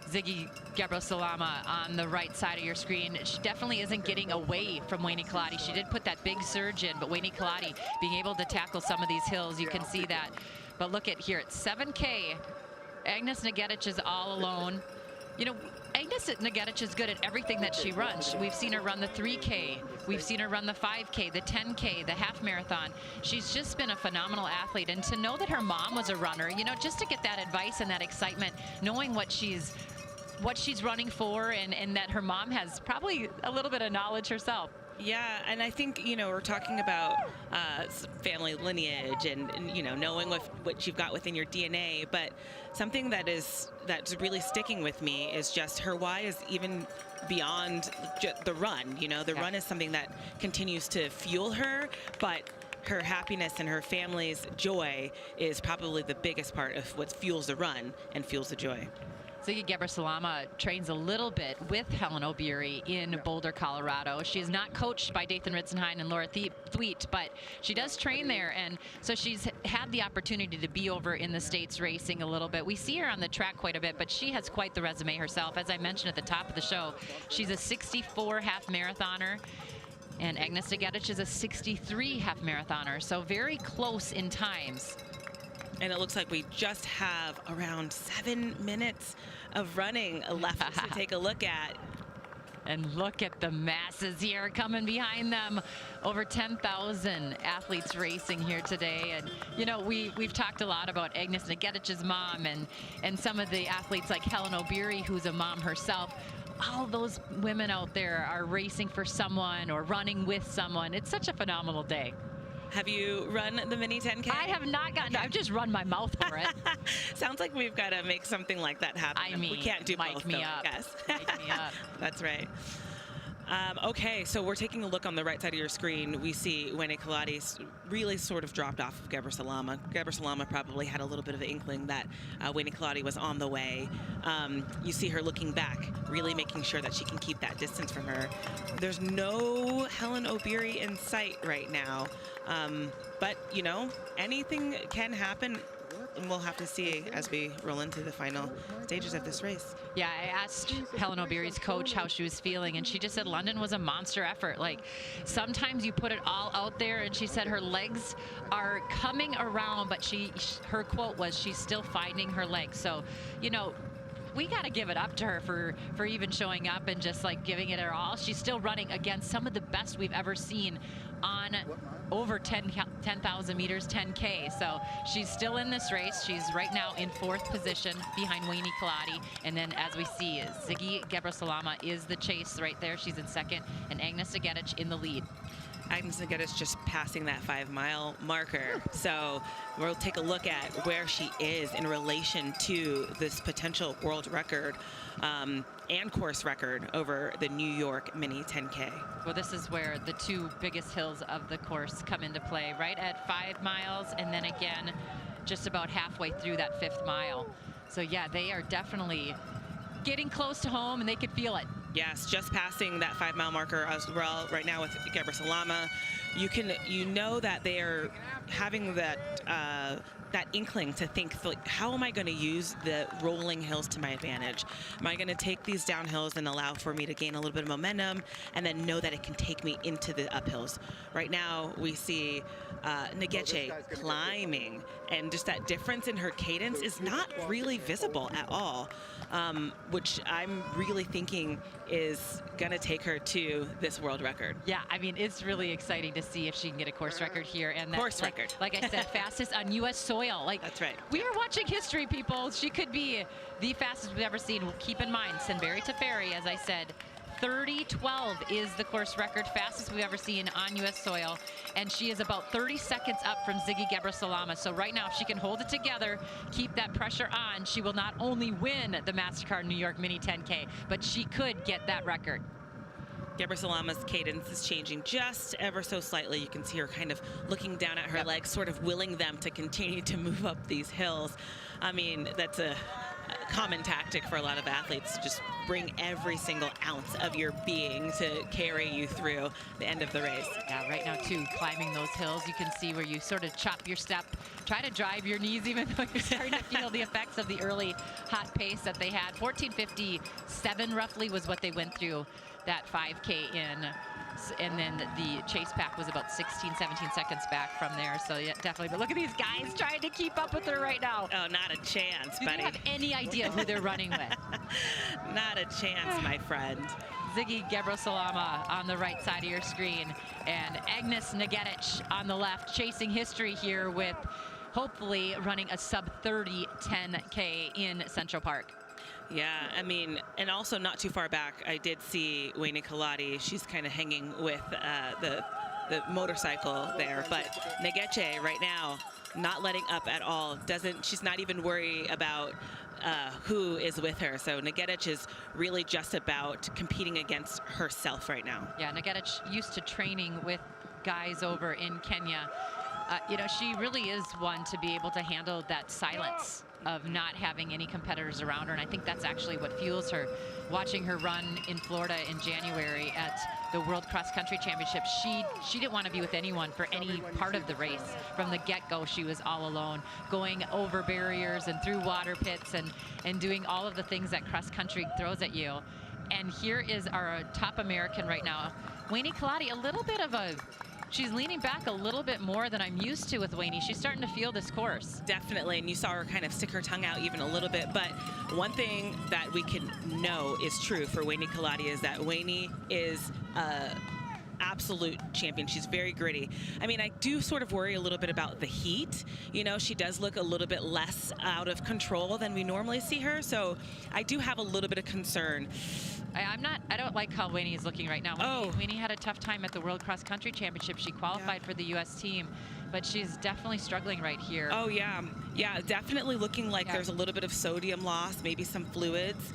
Ziggy Gebresalama on the right side of your screen. She definitely isn't getting away from Wayne Kaladi. She did put that big surge in, but Wayne Kaladi being able to tackle some of these hills, you can see that. But look at here, at 7K, Agnes Negedic is all alone. You know, Agnes Negedic is good at everything that she runs. We've seen her run the 3K. We've seen her run the 5K, the 10K, the half marathon. She's just been a phenomenal athlete. And to know that her mom was a runner, you know, just to get that advice and that excitement, knowing what she's running for, and that her mom has probably a little bit of knowledge herself. Yeah, and I think, you know, we're talking about family lineage and, you know, knowing what you've got within your DNA, but something that's really sticking with me is just her why is even beyond the run. You know, the run is something that continues to fuel her, but her happiness and her family's joy is probably the biggest part of what fuels the run and fuels the joy. Ziggy Gebresalama trains a little bit with Helen Obiri in Boulder, Colorado. She is not coached by Dathan Ritzenhein and Laura Thweet, but she does train there, and so she's had the opportunity to be over in the States racing a little bit. We see her on the track quite a bit, but she has quite the resume herself. As I mentioned at the top of the show, she's a 64 half marathoner, and Agnes Negedic is a 63 half marathoner, so very close in times. And it looks like we just have around 7 minutes of running left to take a look at. And look at the masses here coming behind them. Over 10,000 athletes racing here today. And, you know, we've talked a lot about Agnes Negedic's mom and some of the athletes like Helen Obiri, who's a mom herself. All those women out there are racing for someone or running with someone. It's such a phenomenal day. Have you run the mini 10K? I have not gotten. I've just run my mouth for it. Sounds like we've got to make something like that happen. I mean, we can't do mic both, me though, up. I guess. Mic me up. That's right. Okay, so we're taking a look on the right side of your screen. We see Wayne Kaladi really sort of dropped off of Gebresalama. Gebresalama probably had a little bit of an inkling that Wayne Kaladi was on the way. You see her looking back, really making sure that she can keep that distance from her. There's no Helen Obiri in sight right now. But, you know, anything can happen, and we'll have to see as we roll into the final stages of this race. Yeah, I asked Helen Obiri's coach how she was feeling, and she just said London was a monster effort. Like, sometimes you put it all out there, and she said her legs are coming around, but her quote was she's still finding her legs. So, you know, we got to give it up to her for even showing up and just like giving it her all. She's still running against some of the best we've ever seen on over 10,000 meters, 10K. So she's still in this race. She's right now in 4th position behind Wayne Kaladi. And then as we see, Ziggy Gebresalama is the chase right there. She's in 2nd, and Agnes Negedic in the lead. Agnes Negedic just passing that 5-mile marker. So we'll take a look at where she is in relation to this potential world record and course record over the New York Mini 10K. Well, this is where the 2 biggest hills of the course come into play, right at 5 miles, and then again just about halfway through that 5th mile. So yeah, they are definitely getting close to home, and they could feel it. Yes, just passing that 5-mile marker as well right now with Gebrselassie. You know that they are having that inkling to think, like, how am I going to use the rolling hills to my advantage? Am I going to take these downhills and allow for me to gain a little bit of momentum and then know that it can take me into the uphills? Right now, we see Ngeche climbing, and just that difference in her cadence is not really visible at all, which I'm really thinking is going to take her to this world record. Yeah, I mean, it's really exciting to see if she can get a course record here. And Course record. Like I said, fastest on U.S. soil. Like, that's right. We are watching history, people. She could be the fastest we've ever seen. Keep in mind, Sunbury to Ferry, as I said, 30:12 is the course record, fastest we've ever seen on U.S. soil, and she is about 30 seconds up from Ziggy Gebrselassie. So right now, if she can hold it together, keep that pressure on, she will not only win the Mastercard New York Mini 10K, but she could get that record. Gebrselasie's cadence is changing just ever so slightly. You can see her kind of looking down at her legs, sort of willing them to continue to move up these hills. I mean, that's a common tactic for a lot of athletes, to just bring every single ounce of your being to carry you through the end of the race. Yeah, right now too, climbing those hills, you can see where you sort of chop your step, try to drive your knees even though you're starting to feel the effects of the early hot pace that they had. 14:57 roughly was what they went through that 5K in. And then the chase pack was about 16, 17 seconds back from there. So yeah, definitely. But look at these guys trying to keep up with her right now. Oh, not a chance, Do buddy. you have any idea who they're running with? Not a chance, my friend. Ziggy Gebrselassie on the right side of your screen, and Agnes Ngeche on the left, chasing history here with hopefully running a sub-30 10K in Central Park. Yeah, I mean, and also not too far back, I did see Wayne Kaladi. She's kind of hanging with the motorcycle there, but Ngeche right now not letting up at all. She's not even worried about who is with her. So Ngeche is really just about competing against herself right now. Yeah, Ngeche used to training with guys over in Kenya. You know, she really is one to be able to handle that silence of not having any competitors around her, and I think that's actually what fuels her. Watching her run in Florida in January at the World Cross Country Championship, she didn't want to be with anyone for any part of the race. From the get-go, she was all alone, going over barriers and through water pits and doing all of the things that cross country throws at you. And here is our top American right now, Wayne Kaladi, a little bit of a she's leaning back a little bit more than I'm used to with Wayne. She's starting to feel this course. Definitely, and you saw her kind of stick her tongue out even a little bit. But one thing that we can know is true for Wayne Kaladi is that Wayne is absolute champion. She's very gritty. I mean, I do sort of worry a little bit about the heat. You know, she does look a little bit less out of control than we normally see her. So I do have a little bit of concern. I don't like how Wayne is looking right now. Wayne had a tough time at the World Cross Country Championship. She qualified for the U.S. team, but she's definitely struggling right here. Oh, yeah. Yeah, definitely looking like there's a little bit of sodium loss, maybe some fluids.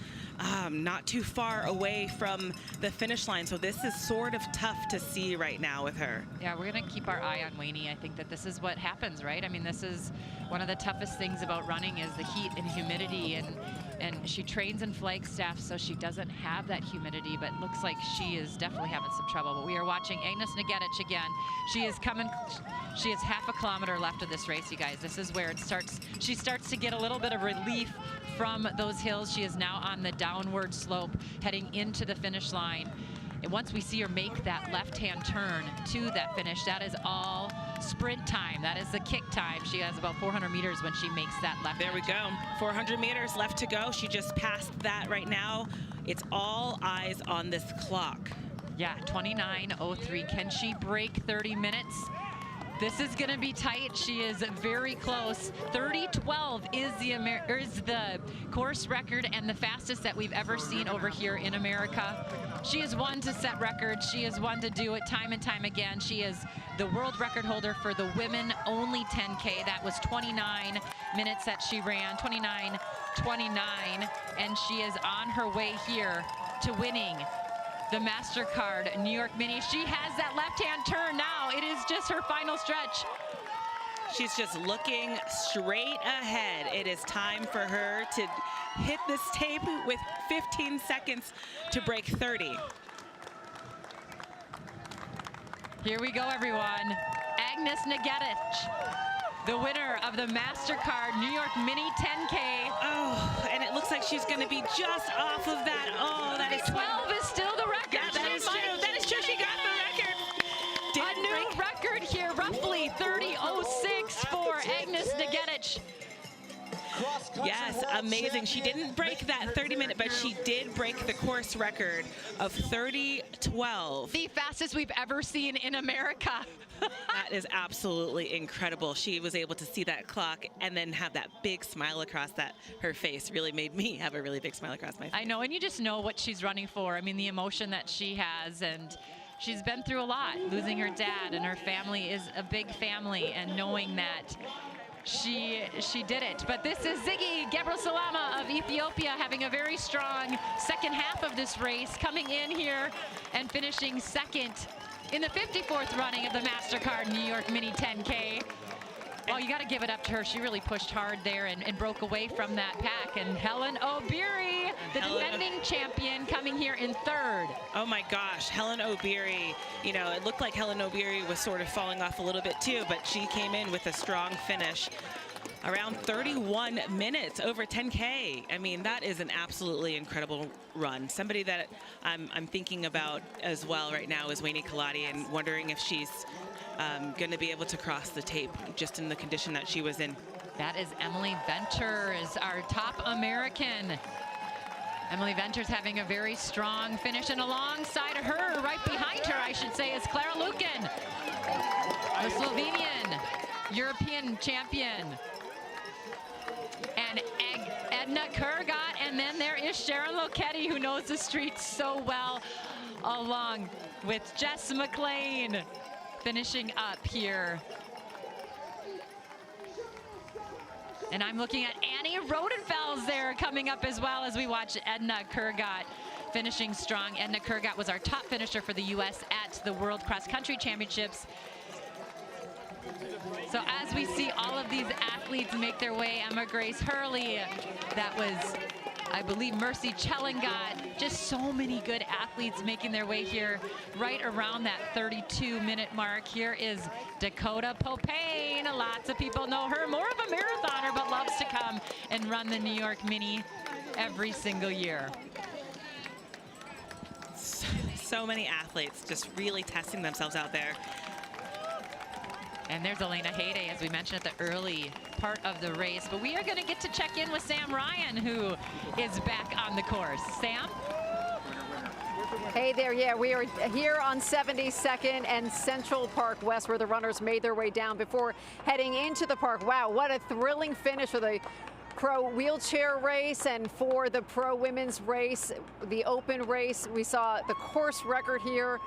Not too far away from the finish line, so this is sort of tough to see right now with her. Yeah, we're going to keep our eye on Wayne. I think that this is what happens, right? I mean, this is one of the toughest things about running is the heat and humidity, and she trains in Flagstaff, so she doesn't have that humidity, but looks like she is definitely having some trouble. But we are watching Agnes Ngeche again. She is half a kilometer left of this race, you guys. This is where it starts. She starts to get a little bit of relief from those hills. She is now on the downward slope heading into the finish line. And once we see her make that left-hand turn to that finish, that is all sprint time. That is the kick time. She has about 400 meters when she makes that left. There we go. 400 meters left to go. She just passed that right now. It's all eyes on this clock. Yeah, 29:03. Can she break 30 minutes? This is going to be tight. She is very close. 30:12 is the course record and the fastest that we've ever seen over here in America. She is one to set records. She is one to do it time and time again. She is the world record holder for the women-only 10K. That was 29 minutes that she ran, 29:29, and she is on her way here to winning the Mastercard New York Mini. She has that left-hand turn now. It is just her final stretch. She's just looking straight ahead. It is time for her to hit this tape with 15 seconds to break 30. Here we go, everyone. Agnes Nagedich, the winner of the Mastercard New York Mini 10K. Oh, and it looks like she's going to be just off of that. Oh, that is 12 is still the record. Yeah, that is true. That is true. She got the record. A new record here, roughly 30:06 for Agnes Nagedich. Yes, amazing. She didn't break that 30-minute, but she did break the course record of 30:12. The fastest we've ever seen in America. That is absolutely incredible. She was able to see that clock and then have that big smile across her face. Really made me have a really big smile across my face. I know, and you just know what she's running for. I mean, the emotion that she has, and she's been through a lot, losing her dad, and her family is a big family, and knowing that she did it. But this is Ziggy Gebresalama of Ethiopia having a very strong second half of this race, coming in here and finishing second in the 54th running of the Mastercard New York Mini 10K. Well, you got to give it up to her. She really pushed hard there and broke away from that pack. And Helen O'Beary, the defending champion, coming here in third. Oh my gosh, Helen O'Beary. You know, it looked like Helen O'Beary was sort of falling off a little bit too, but she came in with a strong finish. Around 31 minutes over 10K. I mean, that is an absolutely incredible run. Somebody that I'm thinking about as well right now is Wayne Kaladi, and wondering if she's going to be able to cross the tape just in the condition that she was in. That is Emily Venters, our top American. Emily Venters having a very strong finish, and alongside her, right behind her, I should say, is Clara Lukin, the Slovenian European champion. And Edna Kurgat, and then there is Sharon Loketti, who knows the streets so well, along with Jess McLean finishing up here. And I'm looking at Annie Rodenfels there coming up as well, as we watch Edna Kurgat finishing strong. Edna Kurgat was our top finisher for the U.S. at the World Cross Country Championships. So as we see all of these athletes make their way, Emma Grace Hurley, that was, I believe, Mercy Chellingat, just so many good athletes making their way here right around that 32-minute mark. Here is Dakota Popane. Lots of people know her, more of a marathoner, but loves to come and run the New York Mini every single year. So many athletes just really testing themselves out there. And there's Elena Hayday, as we mentioned at the early part of the race. But we are going to get to check in with Sam Ryan, who is back on the course. Sam? Hey there, yeah, we are here on 72nd and Central Park West, where the runners made their way down before heading into the park. Wow, what a thrilling finish for the pro wheelchair race, and for the pro women's race, the open race. We saw the course record here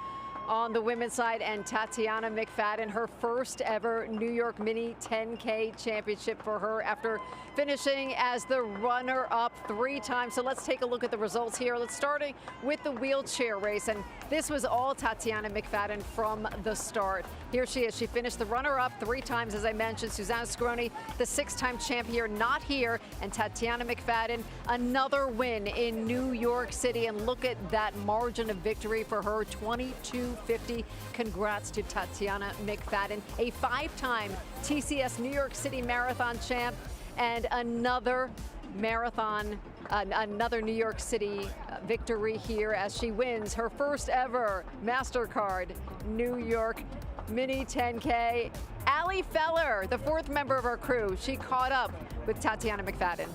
on the women's side, and Tatiana McFadden, her first ever New York Mini 10K championship for her after finishing as the runner-up 3 times. So let's take a look at the results here. Let's start with the wheelchair race, and this was all Tatiana McFadden from the start. Here she is. She finished the runner-up 3 times, as I mentioned. Susanna Scaroni, the 6-time champ here, not here, and Tatiana McFadden, another win in New York City. And look at that margin of victory for her, 22:50. Congrats to Tatiana McFadden, a 5-time TCS New York City Marathon champ, and another marathon, another New York City victory here as she wins her first ever Mastercard New York Mini 10K. Allie Feller, the 4th member of our crew, she caught up with Tatiana McFadden.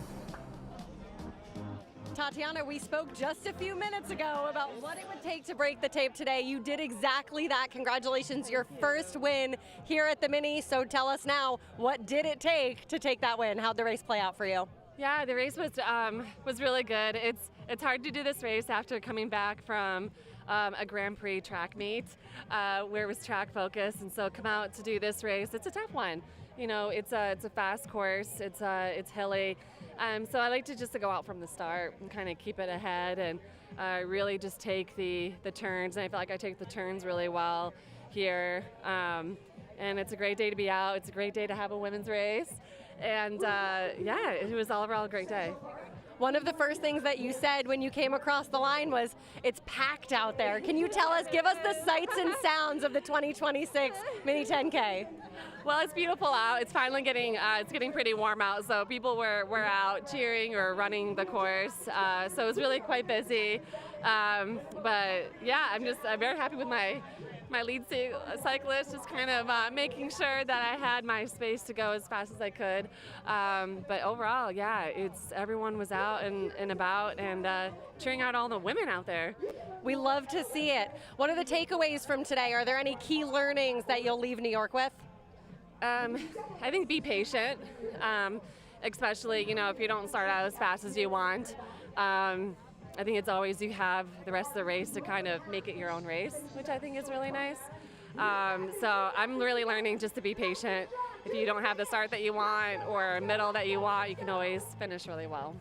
Tatiana, we spoke just a few minutes ago about what it would take to break the tape today. You did exactly that. Congratulations, your first win here at the Mini. So tell us now, what did it take to take that win? How'd the race play out for you? Yeah, the race was really good. It's hard to do this race after coming back from a Grand Prix track meet where it was track focused, and so come out to do this race. It's a tough one. You know, it's a fast course. It's hilly. So I like to just go out from the start and kind of keep it ahead and really just take the turns. And I feel like I take the turns really well here. and it's a great day to be out. It's a great day to have a women's race, and yeah, it was overall a great day. One of the first things that you said when you came across the line was, it's packed out there. Can you tell us, give us the sights and sounds of the 2026 Mini 10K? Well, it's beautiful out. It's finally getting pretty warm out, so people were out cheering or running the course. So it was really quite busy. But yeah, I'm very happy with my lead cyclist, just kind of making sure that I had my space to go as fast as I could. But overall, yeah, everyone was out and about and cheering out all the women out there. We love to see it. What are the takeaways from today? Are there any key learnings that you'll leave New York with? I think be patient, especially, if you don't start out as fast as you want. I think it's always you have the rest of the race to kind of make it your own race, which I think is really nice. So I'm really learning just to be patient. If you don't have the start that you want or middle that you want, you can always finish really well.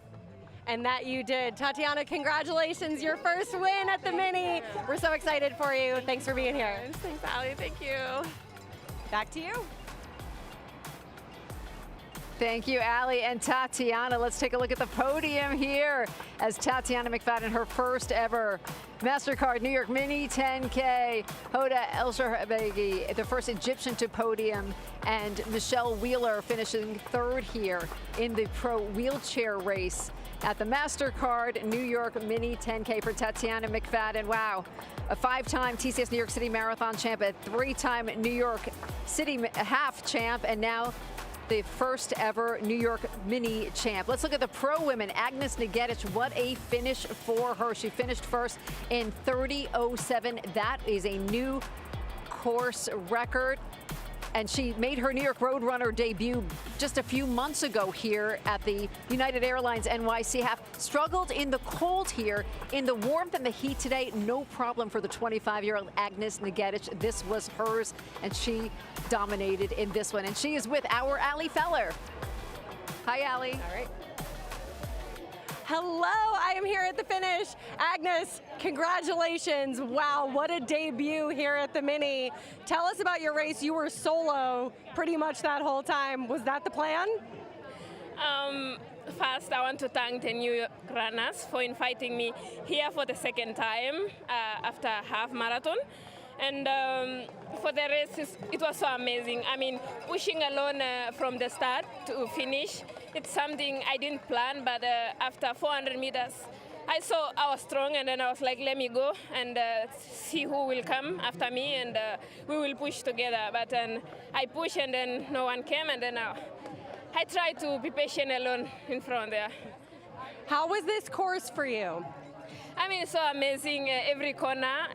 And that you did. Tatiana, congratulations, your first win at the Mini. We're so excited for you. Thanks for being here. Thanks, Allie. Thank you. Back to you. Thank you, Allie and Tatiana. Let's take a look at the podium here as Tatiana McFadden, her first ever Mastercard New York Mini 10K. Hoda El-Sharabegi, the first Egyptian to podium, and Michelle Wheeler finishing third here in the pro wheelchair race at the Mastercard New York Mini 10K for Tatiana McFadden. Wow, a 5-time TCS New York City Marathon champ, a 3-time New York City half champ, and now the first ever New York Mini champ. Let's look at the pro women. Agnes Negetic, what a finish for her. She finished first in 30:07. That is a new course record. And she made her New York Roadrunner debut just a few months ago here at the United Airlines NYC half. Struggled in the cold here. In the warmth and the heat today, no problem for the 25-year-old Agnes Negetic. This was hers, and she dominated in this one. And she is with our Allie Feller. Hi, Allie. All right. Hello, I am here at the finish. Agnes, congratulations. Wow, what a debut here at the Mini. Tell us about your race. You were solo pretty much that whole time. Was that the plan? First, I want to thank the New York runners for inviting me here for the second time after half marathon. And for the race, it was so amazing. I mean, pushing alone from the start to finish, it's something I didn't plan, but after 400 meters, I saw I was strong, and then I was like, let me go and see who will come after me, and we will push together. But then I pushed, and then no one came, and then I tried to be patient alone in front there. How was this course for you? I mean, it's so amazing. Every corner,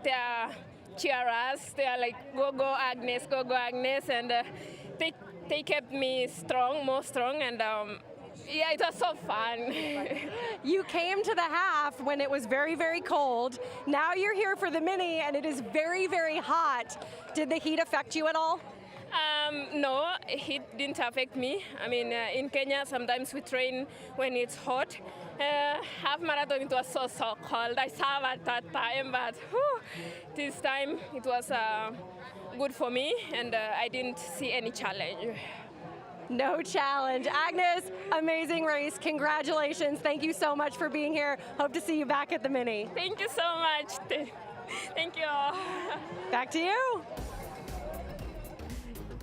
they are cheerers. They are like, go, go, Agnes, go, go, Agnes. And they kept me strong, more strong. And yeah, it was so fun. You came to the half when it was very, very cold. Now you're here for the Mini, and it is very, very hot. Did the heat affect you at all? No, heat didn't affect me. I mean, in Kenya, sometimes we train when it's hot. Half marathon, it was so cold. I served at that time, but this time it was good for me, and I didn't see any challenge. No challenge. Agnes, amazing race. Congratulations. Thank you so much for being here. Hope to see you back at the Mini. Thank you so much. Thank you. Back to you.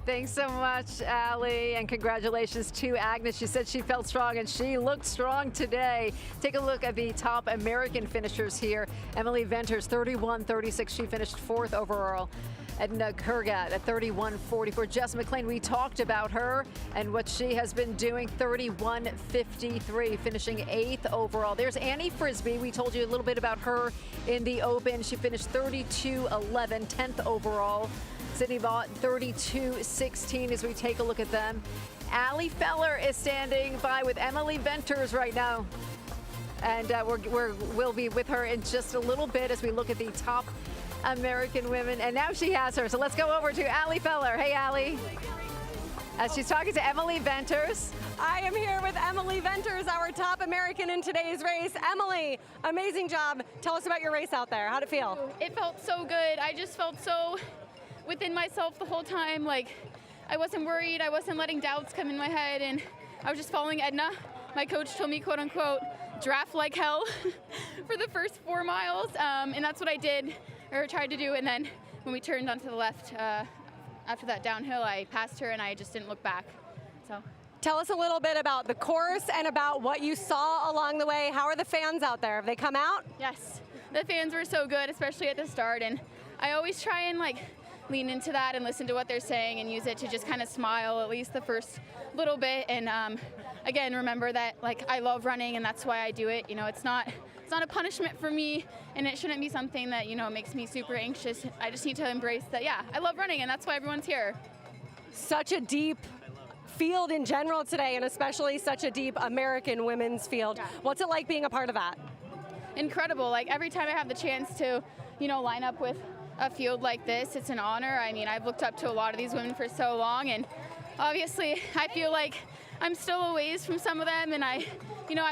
Thanks so much, Allie, and congratulations to Agnes. She said she felt strong, and she looked strong today. Take a look at the top American finishers here. Emily Venters, 31:36. She finished fourth overall. Edna Kurgat at 31:44. Jess McLean, we talked about her and what she has been doing, 31:53, finishing 8th overall. There's Annie Frisbee. We told you a little bit about her in the Open. She finished 32:11, 10th overall. Sydney Vaught, 32:16 as we take a look at them. Allie Feller is standing by with Emily Venters right now. And we'll be with her in just a little bit as we look at the top American women. And now she has her. So let's go over to Allie Feller. Hey, Allie. As she's talking to Emily Venters. I am here with Emily Venters, our top American in today's race. Emily, amazing job. Tell us about your race out there. How'd it feel? It felt so good. I just felt so within myself the whole time. Like, I wasn't worried. I wasn't letting doubts come in my head, and I was just following Edna. My coach told me, quote unquote, draft like hell for the first 4 miles, and that's what I did, or tried to do. And then when we turned onto the left after that downhill, I passed her and I just didn't look back. So. Tell us a little bit about the course and about what you saw along the way. How are the fans out there? Have they come out? Yes, the fans were so good, especially at the start, and I always try and like lean into that and listen to what they're saying and use it to just kind of smile at least the first little bit. And again, remember that like I love running and that's why I do it. You know, it's not a punishment for me, and it shouldn't be something that, you know, makes me super anxious. I just need to embrace that, yeah, I love running and that's why everyone's here. Such a deep field in general today, and especially such a deep American women's field. Yeah. What's it like being a part of that? Incredible. Like every time I have the chance to, you know, line up with a field like this, it's an honor. I mean, I've looked up to a lot of these women for so long, and obviously I feel like I'm still a ways from some of them, and I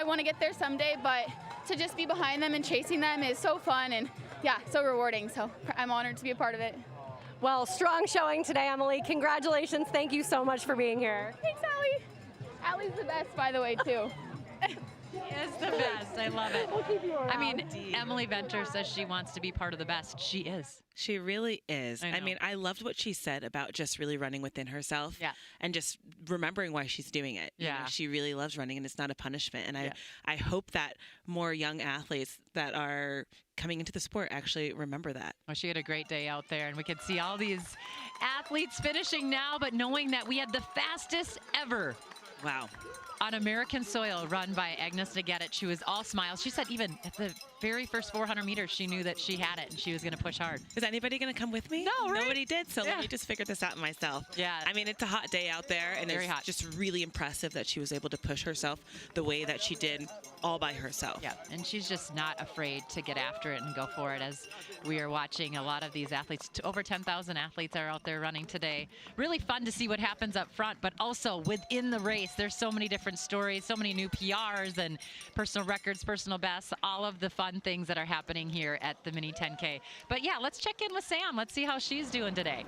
want to get there someday, but to just be behind them and chasing them is so fun and, yeah, so rewarding. So I'm honored to be a part of it. Well, strong showing today, Emily. Congratulations. Thank you so much for being here. Thanks, Allie. Allie's the best, by the way, too. It's the best. I love it. We'll keep you around. I mean, Emily Venter says she wants to be part of the best. She is. She really is. I know. I mean, I loved what she said about just really running within herself. Yeah. And just remembering why she's doing it. You know, Yeah. she really loves running, and it's not a punishment. And Yeah. I hope that more young athletes that are coming into the sport actually remember that. Well, she had a great day out there, and we could see all these athletes finishing now, but knowing that we had the fastest ever Wow. on American soil run by Agnes Nagetic. She was all smiles. She said even at the very first 400 meters, she knew that she had it and she was going to push hard. Is anybody going to come with me? No, right? Nobody did, so Yeah. let me just figure this out myself. Yeah. I mean, it's a hot day out there, and Very it's hot. just really impressive that she was able to push herself the way that she did all by herself. Yeah, and she's just not afraid to get after it and go for it. As we are watching a lot of these athletes, over 10,000 athletes are out there running today. Really fun to see what happens up front, but also within the race, there's so many different stories, so many new PRs and personal records, personal bests, all of the fun things that are happening here at the Mini 10K. But yeah, let's check in with Sam. Let's see how she's doing today.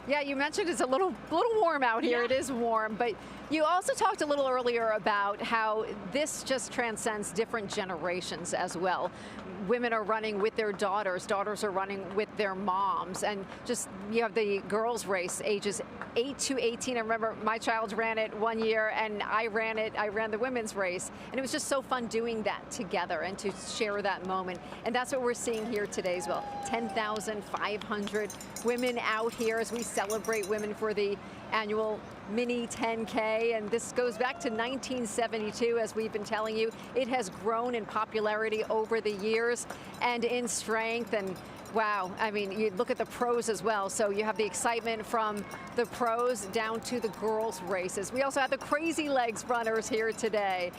Yeah, you mentioned it's a little warm out here. Yeah. It is warm, but you also talked a little earlier about how this just transcends different generations as well. Women are running with their daughters. Daughters are running with their moms. And just, you have the girls race, ages 8 to 18. I remember my child ran it one year and I ran the women's race. And it was just so fun doing that together and to share that moment. And that's what we're seeing here today as well. 10,500 women out here as we celebrate women for the annual Mini 10K, and this goes back to 1972, as we've been telling you. It has grown in popularity over the years and in strength, and wow, I mean, you look at the pros as well. So you have the excitement from the pros down to the girls' races. We also have the Crazy Legs runners here today.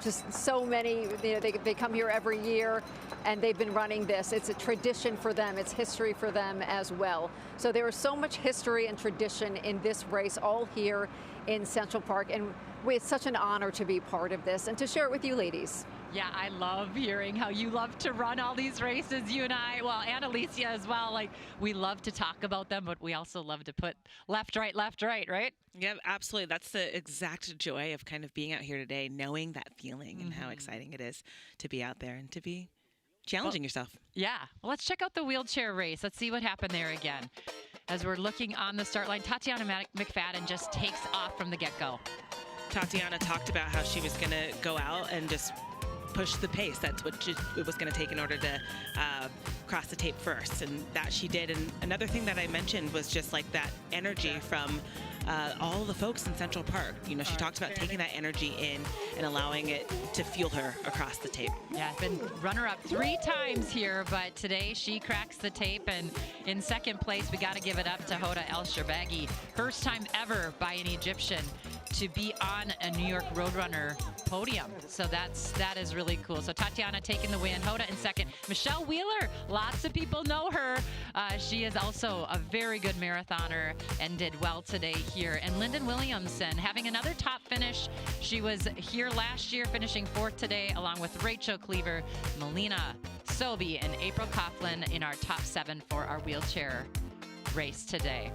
Just so many, you know, they come here every year and they've been running this. It's a tradition for them. It's history for them as well. So there is so much history and tradition in this race, all here in Central Park. And it's such an honor to be part of this and to share it with you ladies. Yeah, I love hearing how you love to run all these races, you and I, well, and Alicia as well. Like, we love to talk about them, but we also love to put left, right? Yeah, absolutely. That's the exact joy of kind of being out here today, knowing that feeling and how exciting it is to be out there and to be challenging yourself. Yeah. Well, let's check out the wheelchair race. Let's see what happened there again. As we're looking on the start line, Tatiana McFadden just takes off from the get-go. Tatiana talked about how she was going to go out and just push the pace. That's what it was going to take in order to cross the tape first, and that she did. And another thing that I mentioned was just like that energy from all the folks in Central Park. You know, she talked about taking that energy in and allowing it to fuel her across the tape. Yeah, been runner-up 3 times here, but today she cracks the tape, and in second place, we got to give it up to Hoda El Sharbagi. First time ever by an Egyptian to be on a New York Roadrunner podium. So that is really cool. So Tatiana taking the win, Hoda in second. Michelle Wheeler, lots of people know her. She is also a very good marathoner and did well today here. And Lyndon Williamson having another top finish. She was here last year, finishing 4th today, along with Rachel Cleaver, Melina Sobey and April Coughlin in our top 7 for our wheelchair race today.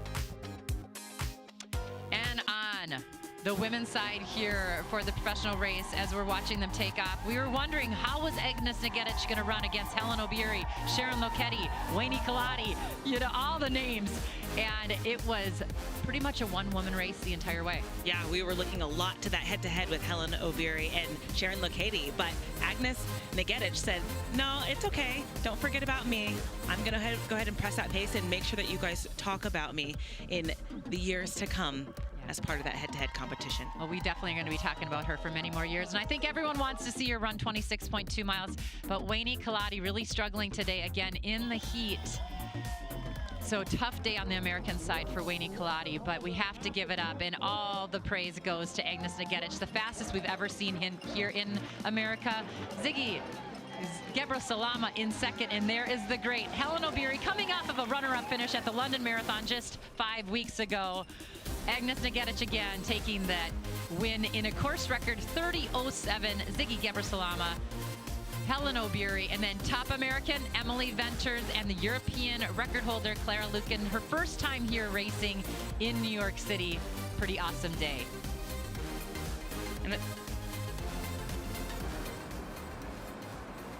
And on the women's side here for the professional race, as we're watching them take off, we were wondering, how was Agnes Nagedich going to run against Helen O'Beary, Sharon Loketti, Wayne Kaladi, you know, all the names. And it was pretty much a one-woman race the entire way. Yeah, we were looking a lot to that head-to-head with Helen O'Beary and Sharon Loketti, but Agnes Nagedich said, no, it's okay. Don't forget about me. I'm going to go ahead and press that pace and make sure that you guys talk about me in the years to come as part of that head-to-head competition. Well, we definitely are going to be talking about her for many more years, and I think everyone wants to see her run 26.2 miles, but Wayne Kaladi really struggling today again in the heat. So tough day on the American side for Wayne Kaladi, but we have to give it up, and all the praise goes to Agnes Nagedich, the fastest we've ever seen here in America. Ziggy Gebra Salama in second, and there is the great Helen O'Beary coming off of a runner-up finish at the London Marathon just 5 weeks ago. Agnes Nagedich again taking that win in a course record 30:07. Ziggy Gebra Salama, Helen O'Beary, and then top American Emily Venters and the European record holder Clara Lukin, her first time here racing in New York City. Pretty awesome day. And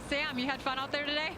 Sam, you had fun out there today?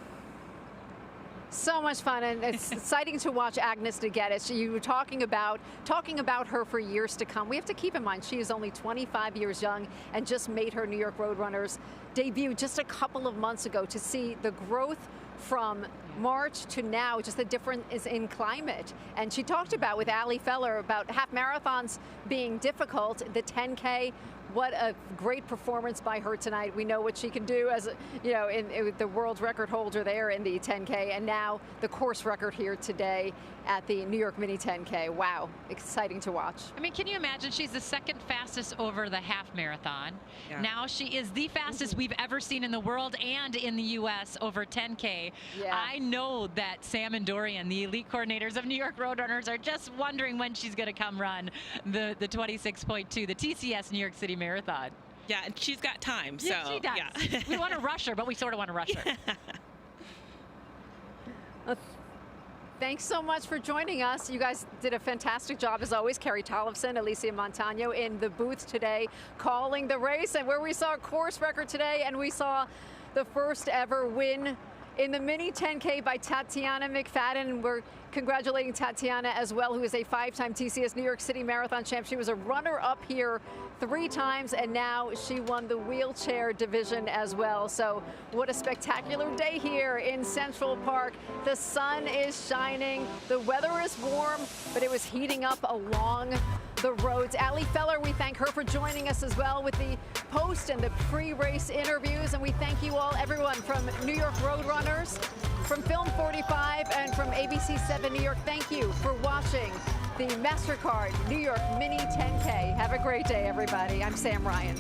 So much fun, and it's exciting to watch Agnes Nagedich. You were talking about her for years to come. We have to keep in mind she is only 25 years young and just made her New York Roadrunners debut just a couple of months ago. To see the growth from March to now, just the difference in climate. And she talked about with Ali Feller about half marathons being difficult, the 10K. What a great performance by her tonight. We know what she can do as, you know, in the world record holder there in the 10K, and now the course record here today at the New York Mini 10K. Wow, exciting to watch. I mean, can you imagine? She's the second fastest over the half marathon. Yeah. Now she is the fastest we've ever seen in the world and in the U.S. over 10K. Yeah. I know that Sam and Dorian, the elite coordinators of New York Roadrunners, are just wondering when she's going to come run the 26.2, the TCS New York City Marathon. Yeah, and she's got time, so. Yeah, she does. Yeah. We want to rush her, but we sort of want to rush her. Thanks so much for joining us. You guys did a fantastic job, as always. Carrie Tollefson, Alicia Montano in the booth today, calling the race, and where we saw a course record today, and we saw the first ever win in the Mini 10K by Tatiana McFadden. We're congratulating Tatiana as well, who is a 5-time TCS New York City Marathon champ. She was a runner-up here 3 times, and now she won the wheelchair division as well. So what a spectacular day here in Central Park. The sun is shining, the weather is warm, but it was heating up along the roads. Ali Feller, we thank her for joining us as well with the post and the pre-race interviews, and we thank you all, everyone from New York Roadrunners, from Film 45, and from ABC 7 New York. Thank you for watching the Mastercard New York Mini 10K. Have a great day, everybody. I'm Sam Ryan.